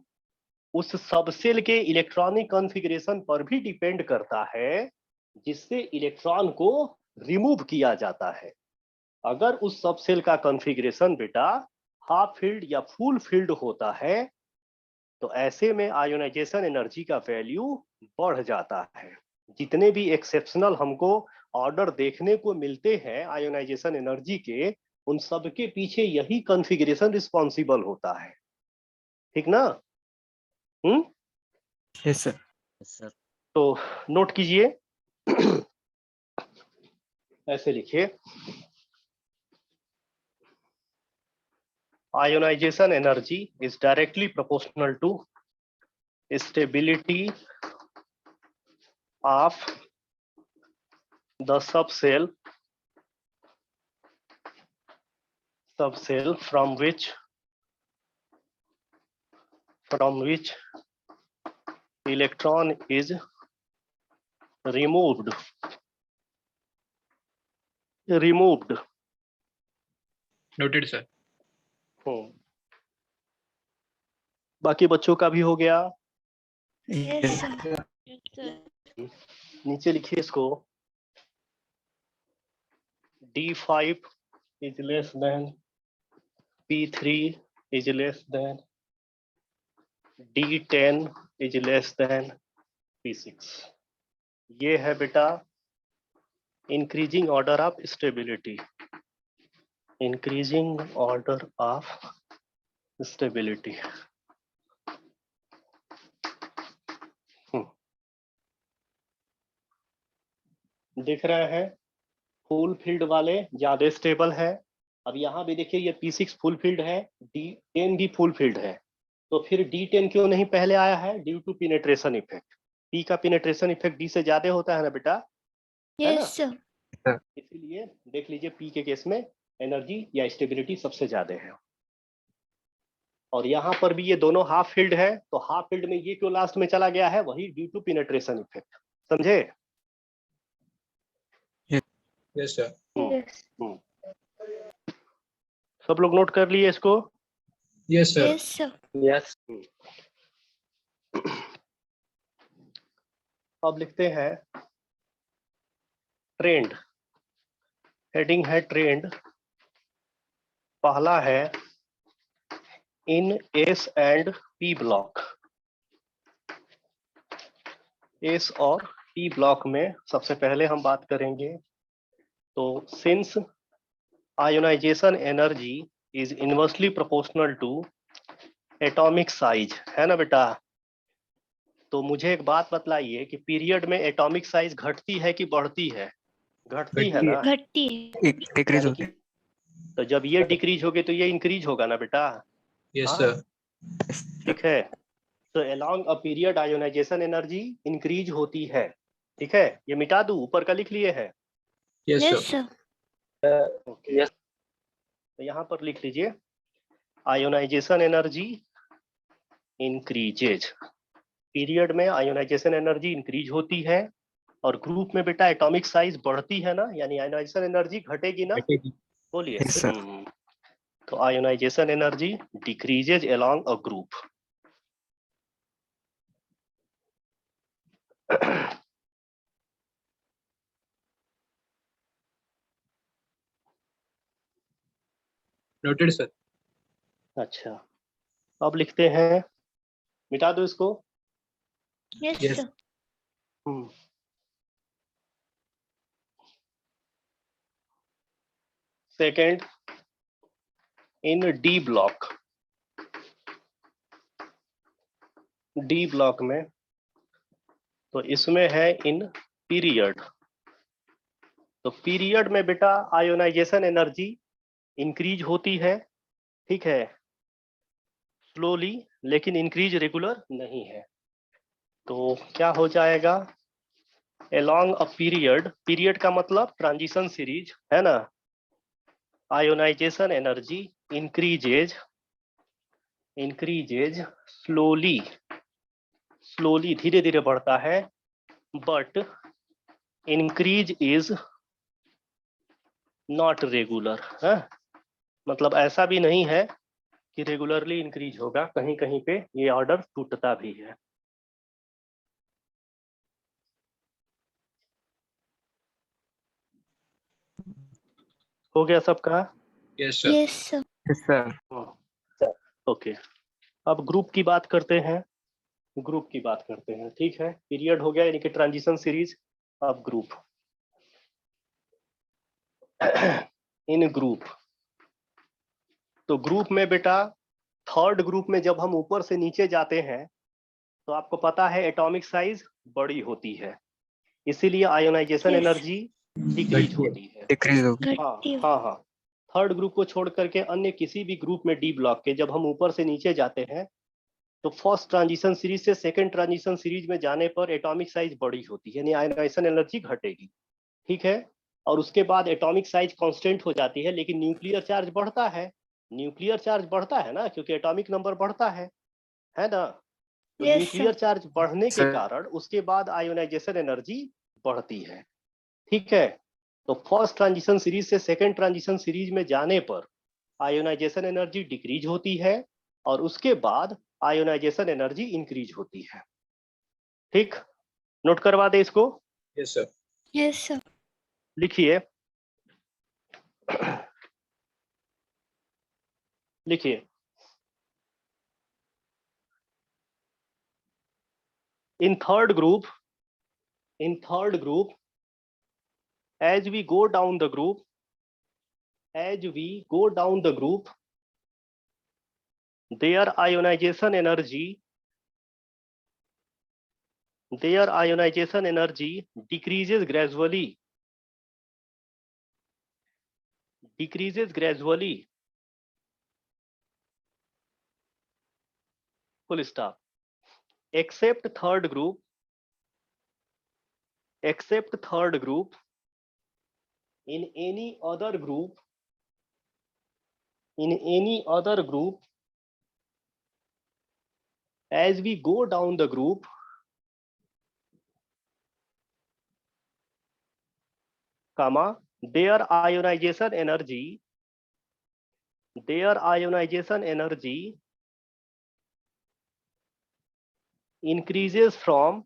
Speaker 2: उस सबसेल के इलेक्ट्रॉनिक कॉन्फ़िगरेशन पर भी डिपेंड करता है जिससे इलेक्ट्रॉन को रिमूव किया जाता है। अगर उस सबसेल का कॉन्फ़िगरेशन बेटा हाफ फील्ड या फुल फील्ड होता है, तो ऐसे में आयोनाइजेशन एनर्जी का वैल्यू बढ़ जाता है। जितने भी एक्सेप्शनल हमको ऑर्डर देखने को मिलते हैं आयोनाइजेशन एनर्जी के, उन सब के पीछे यही कॉन्फ़िगरेशन रिस्पॉन्सिबल होता है, ठीक ना?
Speaker 7: Yes sir.
Speaker 2: तो नोट कीजिए, ऐसे लिखिए, ionization energy is directly proportional to stability of the subcell from which electron is removed.
Speaker 1: Noted, sir.
Speaker 2: बाकी बच्चों का भी हो गया?
Speaker 5: Yes sir.
Speaker 2: नीचे लिखिए इसको, D5 is less than P3 is less than D10 is less than P6। ये है बेटा increasing order of stability, increasing order of stability. दिख रहे हैं फुल फील्ड वाले ज्यादा स्टेबल है। अब यहाँ भी देखिए ये P6 फुल फील्ड है, D10 भी फुल फील्ड है, तो फिर D10 क्यों नहीं पहले आया है? Due to penetration effect. P का पिनेट्रेशन इफेक्ट D से ज्यादा होता है ना बेटा, है ना?
Speaker 5: Yes sir.
Speaker 2: इसीलिए देख लीजिए P के केस में एनर्जी या स्टेबिलिटी सबसे ज्यादा है। और यहाँ पर भी ये दोनों हाफ फील्ड है, तो हाफ फील्ड में ये क्यों लास्ट में चला गया है? वही ड्यू टू पिनेट्रेशन इफेक्ट। समझे?
Speaker 1: Yes sir.
Speaker 3: यस
Speaker 2: सब लोग नोट कर लिए इसको?
Speaker 1: Yes sir.
Speaker 5: Yes sir.
Speaker 6: Yes.
Speaker 2: अब लिखते हैं ट्रेंड। हेडिंग है ट्रेंड। पहला है in s and p block. S और पी ब्लॉक में सबसे पहले हम बात करेंगे तो since ionization energy is inversely proportional to atomic size, है ना बेटा? तो मुझे एक बात बतलाइए कि पीरियड में एटॉमिक साइज घटती है कि बढ़ती है? घटती है ना?
Speaker 5: घटती है।
Speaker 7: डिक्रीज
Speaker 2: यानी
Speaker 7: होती है।
Speaker 2: कि तो जब ये डिक्रीज होगी तो ये इंक्रीज होगा ना बेटा?
Speaker 1: यस
Speaker 2: हाँ।
Speaker 1: सर।
Speaker 2: ठीक है, तो along a period ionization energy increase होती है। ठीक है, ये मिटा दूं, ऊपर का लिख लिए है?
Speaker 1: Yes
Speaker 5: yes
Speaker 1: sir.
Speaker 5: Sir.
Speaker 2: Okay, तो यहाँ पर लिख लीजिए आयोनाइजेशन एनर्जी इंक्रीजेज। पीरियड में आयोनाइजेशन एनर्जी इंक्रीज होती है और ग्रुप में बेटा एटॉमिक साइज बढ़ती है ना, यानी आयोनाइजेशन एनर्जी घटेगी ना? बोलिए।
Speaker 7: Yes, sir.
Speaker 2: तो ionization energy decreases along a group.
Speaker 1: Noted sir.
Speaker 2: अच्छा, अब लिखते हैं, मिटा दो इसको।
Speaker 5: Yes
Speaker 1: Yes.
Speaker 5: Sir.
Speaker 2: Second in D block. D block में तो इसमें है इन पीरियड। तो पीरियड में बेटा आयोनाइजेशन एनर्जी इंक्रीज होती है, ठीक है, स्लोली, लेकिन इंक्रीज रेगुलर नहीं है। तो क्या हो जाएगा? अलोंग अ पीरियड, पीरियड का मतलब ट्रांजिशन सीरीज, है ना? Ionization energy increases slowly, slowly धीरे धीरे बढ़ता है, but increase is not regular, है? मतलब ऐसा भी नहीं है कि रेगुलरली इंक्रीज होगा, कहीं कहीं पे ये ऑर्डर टूटता भी है। हो गया सबका?
Speaker 1: Yes sir.
Speaker 5: Yes sir.
Speaker 7: Yes, sir.
Speaker 2: Okay, अब ग्रुप की बात करते हैं। ग्रुप की बात करते हैं, ठीक है। पीरियड हो गया यानी कि ट्रांजिशन सीरीज। अब ग्रुप। इन ग्रुप, तो ग्रुप में बेटा थर्ड ग्रुप में जब हम ऊपर से नीचे जाते हैं तो आपको पता है एटॉमिक साइज बड़ी होती है, इसीलिए आयोनाइजेशन
Speaker 5: Yes.
Speaker 2: एनर्जी डिक्रीज
Speaker 1: घटती है।
Speaker 2: होती है।
Speaker 7: डिक्रीज होगी।
Speaker 2: हाँ
Speaker 5: घटती है।
Speaker 2: हाँ हाँ, थर्ड ग्रुप को छोड़ करके अन्य किसी भी ग्रुप में डी ब्लॉक के जब हम ऊपर से नीचे जाते हैं तो फर्स्ट ट्रांजिशन सीरीज से सेकंड ट्रांजिशन सीरीज में जाने पर एटॉमिक साइज बड़ी होती है, यानी आयोनाइजेशन एनर्जी घटेगी, ठीक है। और उसके बाद एटॉमिक साइज कांस्टेंट हो जाती है, लेकिन न्यूक्लियर चार्ज बढ़ता है। न्यूक्लियर चार्ज बढ़ता है ना, क्योंकि एटॉमिक नंबर बढ़ता है ना? तो
Speaker 5: Yes,
Speaker 2: न्यूक्लियर
Speaker 5: sir.
Speaker 2: चार्ज बढ़ने के
Speaker 7: Sir.
Speaker 2: कारण उसके बाद आयोनाइजेशन एनर्जी बढ़ती है, ठीक है। तो फर्स्ट ट्रांजिशन सीरीज से सेकंड ट्रांजिशन सीरीज में जाने पर आयोनाइजेशन एनर्जी डिक्रीज होती है और उसके बाद आयोनाइजेशन एनर्जी इंक्रीज होती है, ठीक। नोट करवा दे इसको।
Speaker 1: Yes sir.
Speaker 5: Yes, sir.
Speaker 2: लिखिए, लिखिए In third group, as we go down the group, their ionization energy decreases gradually. Full stop. Except third group, in any other group, as we go down the group, comma, their ionization energy increases from,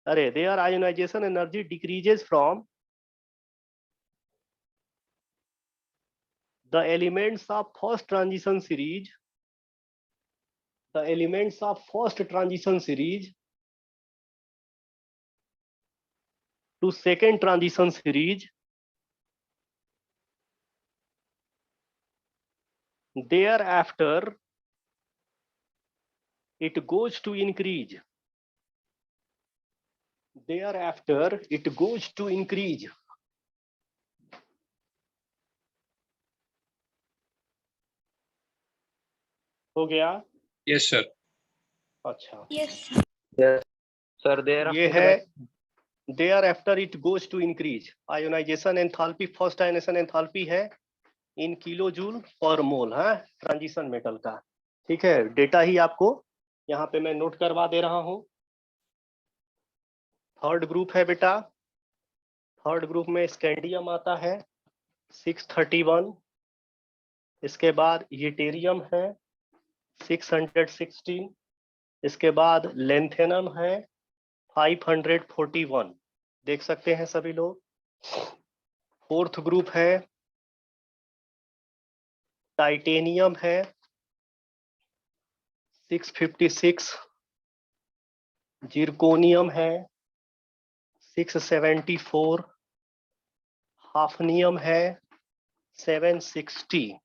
Speaker 2: their ionization energy decreases from the elements of first transition series, to second transition series. Thereafter, it goes to increase. हो गया?
Speaker 1: Yes, sir.
Speaker 2: अच्छा,
Speaker 5: Yes.
Speaker 7: Yes.
Speaker 6: Sir, there
Speaker 2: ये है thereafter it goes to increase. Ionization enthalpy, first ionization enthalpy है in kilojoule पर मोल है transition metal का. ठीक है, डेटा ही आपको यहाँ पे मैं नोट करवा दे रहा हूँ. थर्ड ग्रुप है बेटा, थर्ड ग्रुप में स्कैंडियम आता है 631, इसके बाद यूटेरियम है 616, इसके बाद लेंथेनम है 541. देख सकते हैं सभी लोग. फोर्थ ग्रुप है टाइटेनियम है 656, जिरकोनियम है 674, हाफनियम है 760.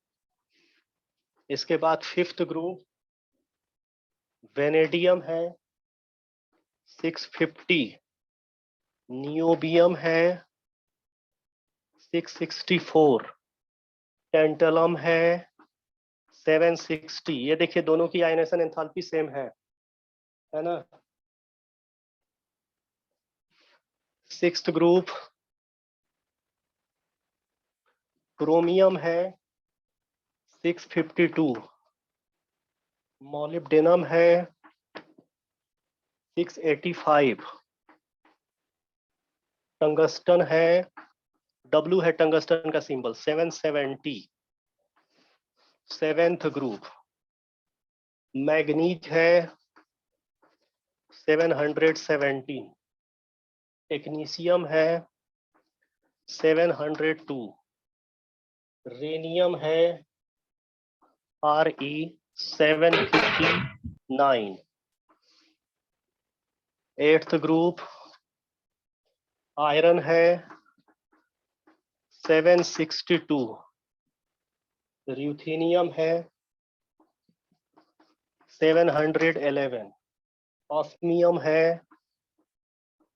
Speaker 2: इसके बाद फिफ्थ ग्रुप वेनेडियम है 650, नियोबियम है 664, टेंटलम है 760. ये देखिए दोनों की आयनेशन एंथैल्पी सेम है ना. सिक्स्थ ग्रुप क्रोमियम है 652, मॉलिब्डेनम है 685, टंगस्टन है, W है टंगस्टन का सिंबल 770. सेवेंथ ग्रुप मैग्नीज है 717, टेक्नीशियम है 702, रेनियम है Re 759. एट्थ ग्रुप आयरन है 762, र्यूथेनियम है 711, ऑस्मियम है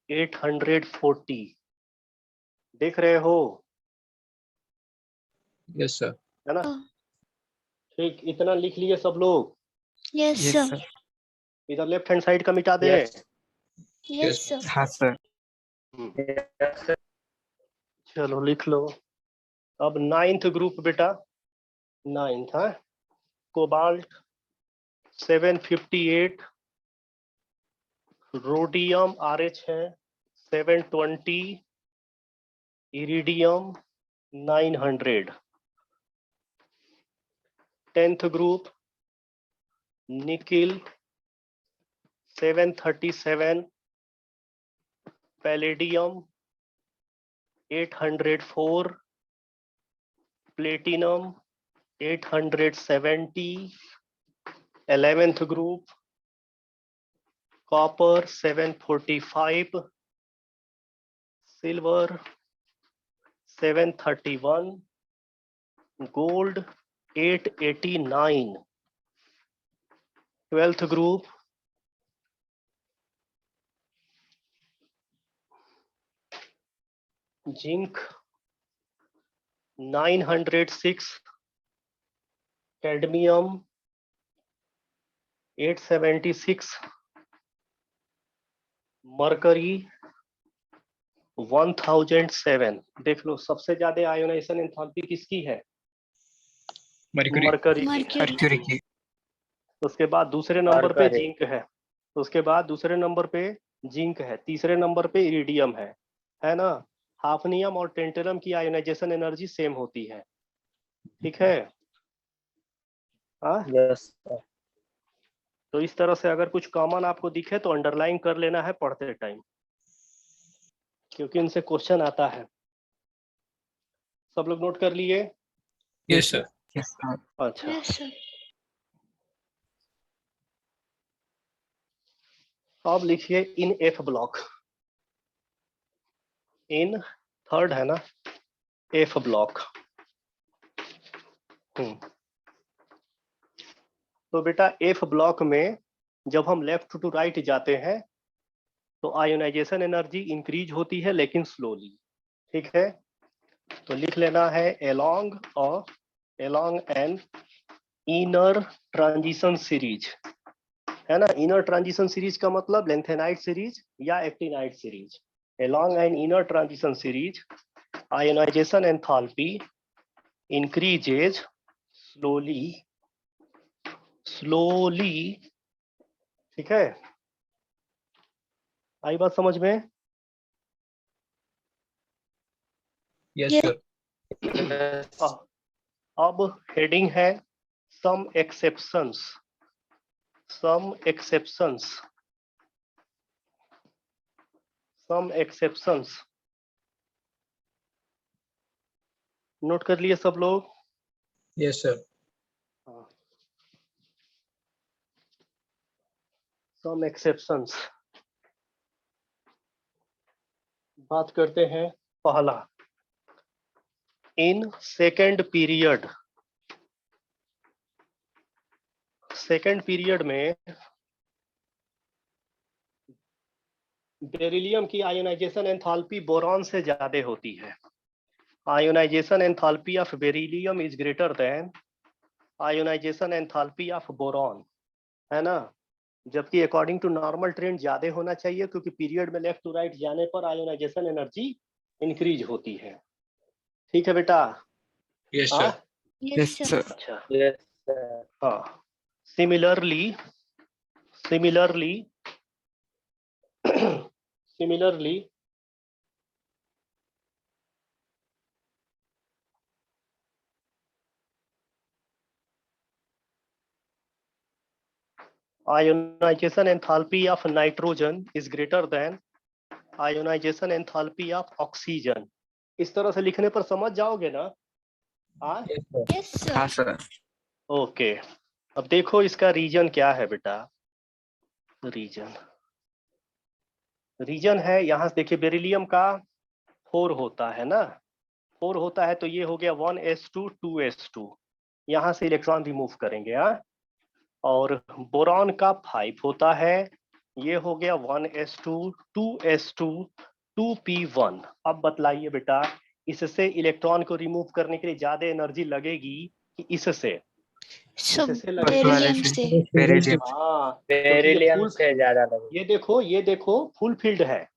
Speaker 2: 840. देख रहे हो?
Speaker 1: Yes, sir.
Speaker 2: है ना? ठीक, इतना लिख लिए सब लोग.
Speaker 5: Yes, sir.
Speaker 2: इधर लेफ्ट हैंड साइड का मिटा दे.
Speaker 5: Yes, sir.
Speaker 7: हाँ सर.
Speaker 2: चलो लिख लो. अब नाइन्थ ग्रुप बेटा, नाइन्थ है कोबाल्ट 758, रोडियम RH है 720, iridium 900. Tenth group nickel 737, palladium 804, platinum 870. 11th group copper 745, silver 731, gold 889, 12th group zinc 906, cadmium 876, mercury 1007। देख लो सबसे ज्यादा आयोनाइजेशन एंथैल्पी किसकी है?
Speaker 1: मरकरी
Speaker 2: मरकरी की है।
Speaker 5: मर्क्यूरी
Speaker 1: की
Speaker 2: उसके बाद दूसरे नंबर पे
Speaker 7: मरकरी।
Speaker 2: जिंक है, उसके बाद दूसरे नंबर पे जिंक है, तीसरे नंबर पे इरिडियम है ना। हाफनियम और टेंटेरम की आयोनाइजेशन एनर्जी सेम होती है, ठीक है। हाँ,
Speaker 7: यस सर।
Speaker 2: तो इस तरह से अगर कुछ कॉमन आपको दिखे तो अंडरलाइन कर लेना है पढ़ते टाइम, क्योंकि इनसे क्वेश्चन आता है। सब लोग नोट कर लिए?
Speaker 1: Yes sir.
Speaker 2: अच्छा,
Speaker 5: यस सर
Speaker 2: अब लिखिए in F block, in third है ना, एफ ब्लॉक। तो बेटा एफ ब्लॉक में जब हम लेफ्ट टू राइट जाते हैं तो आयोनाइजेशन एनर्जी इंक्रीज होती है लेकिन स्लोली, ठीक है। तो लिख लेना है along an inner transition series, है ना। इनर ट्रांजिशन सीरीज का मतलब लेंथेनाइट सीरीज या actinide series. Along an inner transition series ionization enthalpy increases slowly, ठीक है। आई बात समझ में?
Speaker 1: Yes
Speaker 5: Yes.
Speaker 1: सर।
Speaker 2: अब हेडिंग है some exceptions, some exceptions. Note कर लिए सब लोग?
Speaker 1: Yes sir.
Speaker 2: Some exceptions. बात करते हैं पहला, इन सेकेंड पीरियड में बेरिलियम की आयोनाइजेशन एंथैल्पी बोरॉन से ज्यादा होती है। Ionisation enthalpy of beryllium is greater then ionisation enthalpy of boron, है ना। जबकि अकॉर्डिंग टू नॉर्मल ट्रेंड ज्यादा होना चाहिए, क्योंकि पीरियड में लेफ्ट टू राइट जाने पर आयोनाइजेशन एनर्जी इंक्रीज होती है, ठीक है बेटा।
Speaker 1: यस
Speaker 2: हाँ,
Speaker 1: सर।
Speaker 5: Yes, sir.
Speaker 2: अच्छा,
Speaker 7: यस सर।
Speaker 2: हाँ। Similarly ionization enthalpy of nitrogen is greater than ionization enthalpy of oxygen। इस तरह से लिखने पर समझ जाओगे ना? हाँ,
Speaker 5: Yes, sir.
Speaker 1: हाँ सर।
Speaker 2: ओके। अब देखो इसका रीजन क्या है बेटा। रीजन है, यहां से देखिए बेरिलियम का 4 होता है ना, 4 होता है तो ये हो गया 1s2 2s2, यहां से इलेक्ट्रॉन रिमूव करेंगे। हाँ, और बोरॉन का 5 होता है, ये हो गया 1s2 2s2 2p1। अब बतलाइए बेटा, इससे इलेक्ट्रॉन को रिमूव करने के लिए ज्यादा एनर्जी लगेगी कि इससे?
Speaker 5: So,
Speaker 2: इससे लगेगी।
Speaker 5: beryllium से
Speaker 2: हाँ, क्योंकि ये
Speaker 7: बेरिलियम
Speaker 2: फुल,
Speaker 7: से ज्यादा लगे।
Speaker 2: ये देखो फुल फील्ड है,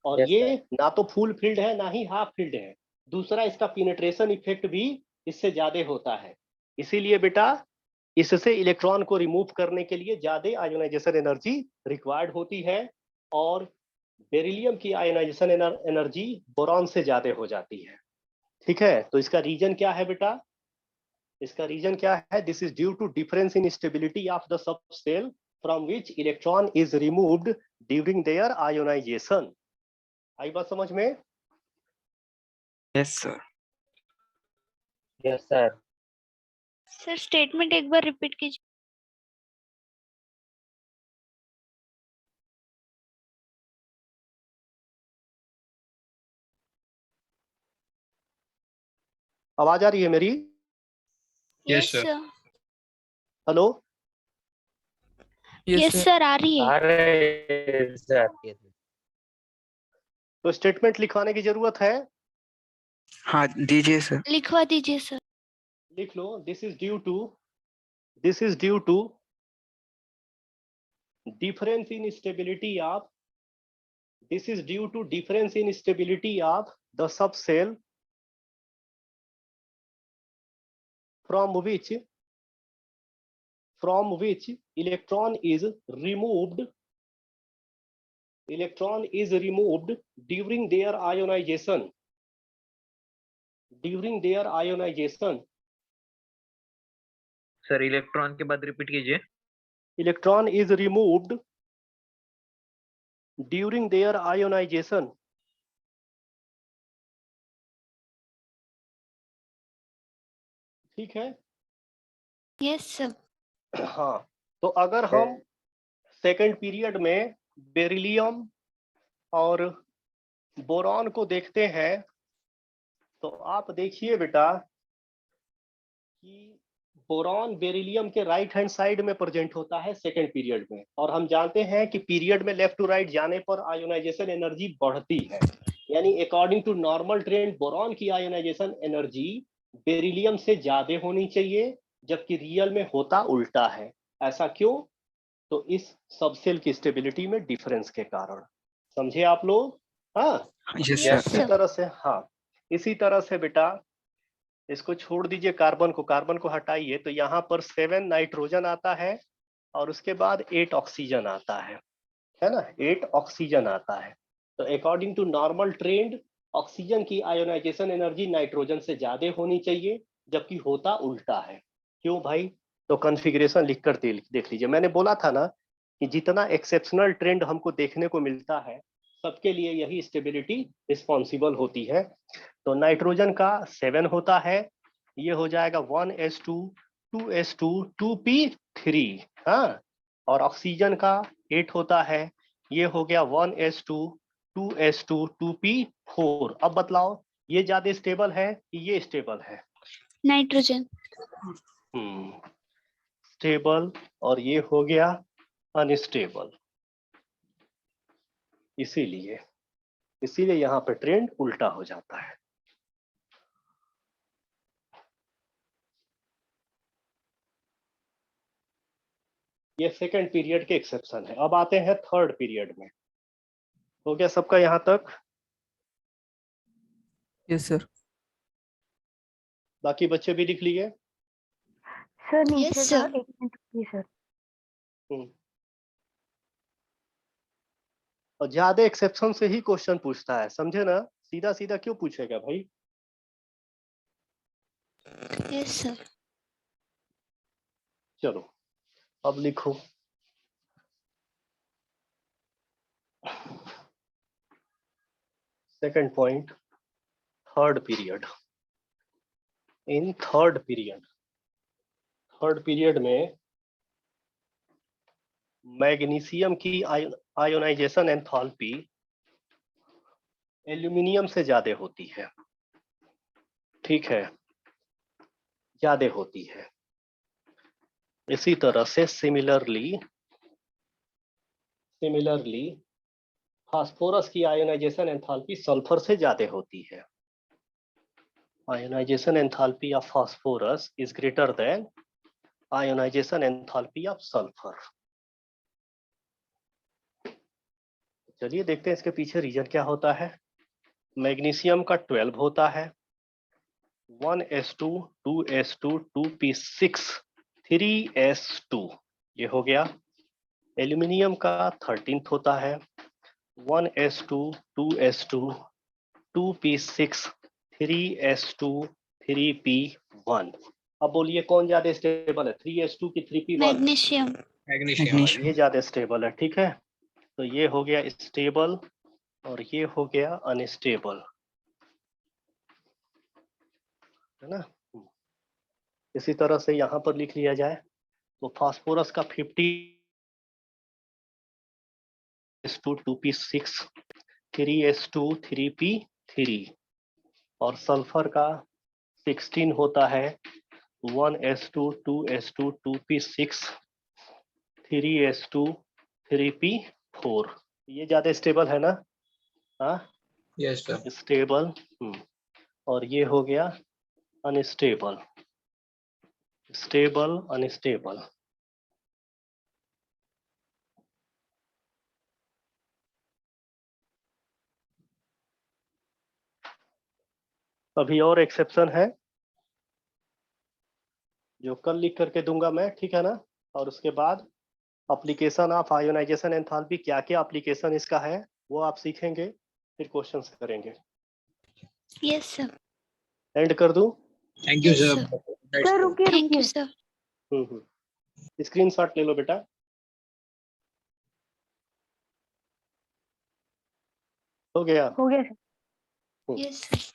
Speaker 2: और
Speaker 7: Yes,
Speaker 2: ये ना तो फुल फील्ड है ना ही हाफ फील्ड है। दूसरा, इसका पिनेट्रेशन इफेक्ट भी इससे ज्यादा होता है। इसीलिए बेटा इससे इलेक्ट्रॉन को रिमूव करने के लिए ज्यादा आयोनाइजेशन एनर्जी रिक्वायर्ड होती है, और बेरिलियम की आयोनाइजेशन एनर्जी बोरॉन से ज्यादा हो जाती है, ठीक है। तो इसका रीजन क्या है बेटा? इसका रीजन क्या है? This is due to difference in stability of the subshell from which electron is removed during their ionization. आई बात समझ में?
Speaker 1: Yes sir.
Speaker 7: Yes sir.
Speaker 5: Sir statement एक बार रिपीट कीजिए।
Speaker 2: आवाज आ रही है मेरी?
Speaker 1: Yes,
Speaker 5: yes
Speaker 1: sir.
Speaker 5: Sir,
Speaker 2: hello?
Speaker 5: Yes sir आ रही है।
Speaker 7: आ रहे सर।
Speaker 2: तो स्टेटमेंट लिखवाने की जरूरत है?
Speaker 8: हाँ दीजिए सर।
Speaker 5: लिखवा दीजिए सर।
Speaker 2: लिख लो, this is due to difference in stability of this is due to difference in stability of the subcell from which electron is removed during their ionization
Speaker 6: sir electron के बाद रिपीट कीजिए।
Speaker 2: electron is removed during their ionization। ठीक है?
Speaker 5: Yes sir.
Speaker 2: हाँ, तो अगर हम second period में बेरिलियम और बोरॉन को देखते हैं तो आप देखिए बेटा कि बोरॉन बेरिलियम के राइट हैंड साइड में प्रेजेंट होता है सेकंड पीरियड में, और हम जानते हैं कि पीरियड में लेफ्ट टू राइट जाने पर आयोनाइजेशन एनर्जी बढ़ती है, यानी according to normal trend boron की आयोनाइजेशन एनर्जी बेरिलियम से ज्यादा होनी चाहिए, जबकि रियल में होता उल्टा है। ऐसा क्यों? तो इस सबसेल की स्टेबिलिटी में डिफरेंस के कारण। समझे आप लोग? हाँ,
Speaker 8: यस
Speaker 5: Yes,
Speaker 8: सर।
Speaker 2: इसी
Speaker 5: sir.
Speaker 2: तरह से, हाँ इसी तरह से बेटा इसको छोड़ दीजिए, कार्बन को हटाइए, तो यहाँ पर 7 नाइट्रोजन आता है और उसके बाद 8 ऑक्सीजन आता है ना, 8 ऑक्सीजन आता है। तो according to normal trend oxygen की आयोनाइजेशन एनर्जी नाइट्रोजन से ज्यादा होनी चाहिए, जबकि होता उल्टा है। क्यों भाई? तो कॉन्फ़िगरेशन लिखकर देख लीजिए। मैंने बोला था ना कि जितना एक्सेप्शनल ट्रेंड हमको देखने को मिलता है सबके लिए यही स्टेबिलिटी रिस्पॉन्सिबल होती है। तो नाइट्रोजन का 7 होता है, ये हो जाएगा 1s2 2s2 2p3, हाँ, और ऑक्सीजन का 8 होता है, ये हो गया 1s2 2s2 2p4। अब बतलाओ ये ज्यादा स्टेबल है कि ये स्टेबल है?
Speaker 5: नाइट्रोजन।
Speaker 2: स्टेबल, और ये हो गया अनस्टेबल। इसीलिए यहाँ पे ट्रेंड उल्टा हो जाता है। ये सेकंड पीरियड के एक्सेप्शन है। अब आते हैं थर्ड पीरियड में। हो गया सबका यहाँ तक?
Speaker 8: Yes sir.
Speaker 2: बाकी बच्चे भी लिख लिए?
Speaker 3: सर नीचे
Speaker 5: Yes,
Speaker 3: का
Speaker 5: sir.
Speaker 3: 1 minute please sir.
Speaker 2: और ज्यादा एक्सेप्शन से ही क्वेश्चन पूछता है, समझे ना? सीधा सीधा क्यों पूछेगा भाई?
Speaker 5: Yes sir.
Speaker 2: चलो अब लिखो। Second point, third period. In third period में मैग्नीशियम की आयोनाइजेशन एंथैल्पी एल्यूमिनियम से ज्यादा होती है। ठीक है, ज्यादा होती है। इसी तरह से सिमिलरली फास्फोरस की आयोनाइजेशन एंथैल्पी सल्फर से ज्यादा होती है। Ionisation enthalpy of phosphorus is greater then ionisation enthalpy of sulphur. चलिए देखते हैं इसके पीछे रीजन क्या होता है। मैग्नीशियम का 12 होता है, 1s2 2s2 2p6 3s2, ये हो गया। एल्यूमिनियम का 13 होता है, 1s2 2s2 2p6 3s2 3p1। अब बोलिए कौन ज्यादा स्टेबल है, 3s2 की 3p1?
Speaker 5: मैग्नीशियम।
Speaker 1: Magnesium.
Speaker 2: ये ज्यादा स्टेबल है। ठीक है, तो ये हो गया स्टेबल और ये हो गया अनस्टेबल, है ना? इसी तरह से यहाँ पर लिख लिया जाए तो फास्फोरस का 50s2 2p6 3s2 3p3 और सल्फर का 16 होता है 1s2 2s2 2p6 3s2 3p4। ये ज्यादा स्टेबल है ना? हाँ,
Speaker 1: यस सर।
Speaker 2: स्टेबल। और ये हो गया अनस्टेबल, स्टेबल अनस्टेबल। अभी और एक्सेप्शन है जो कल लिख करके दूंगा मैं, ठीक है ना? और उसके बाद एप्लीकेशन ऑफ आयोनाइजेशन एंथैल्पी, क्या क्या एप्लीकेशन इसका है वो आप सीखेंगे, फिर क्वेश्चंस करेंगे।
Speaker 5: Yes sir.
Speaker 2: एंड कर दूं?
Speaker 1: Thank you
Speaker 5: Yes,
Speaker 1: sir.
Speaker 5: sir.
Speaker 3: Sir रुकिए
Speaker 5: थैंक यू
Speaker 3: रुकिए,
Speaker 5: सर।
Speaker 2: स्क्रीनशॉट ले लो बेटा। हो गया?
Speaker 3: हो गया सर।
Speaker 5: Yes sir.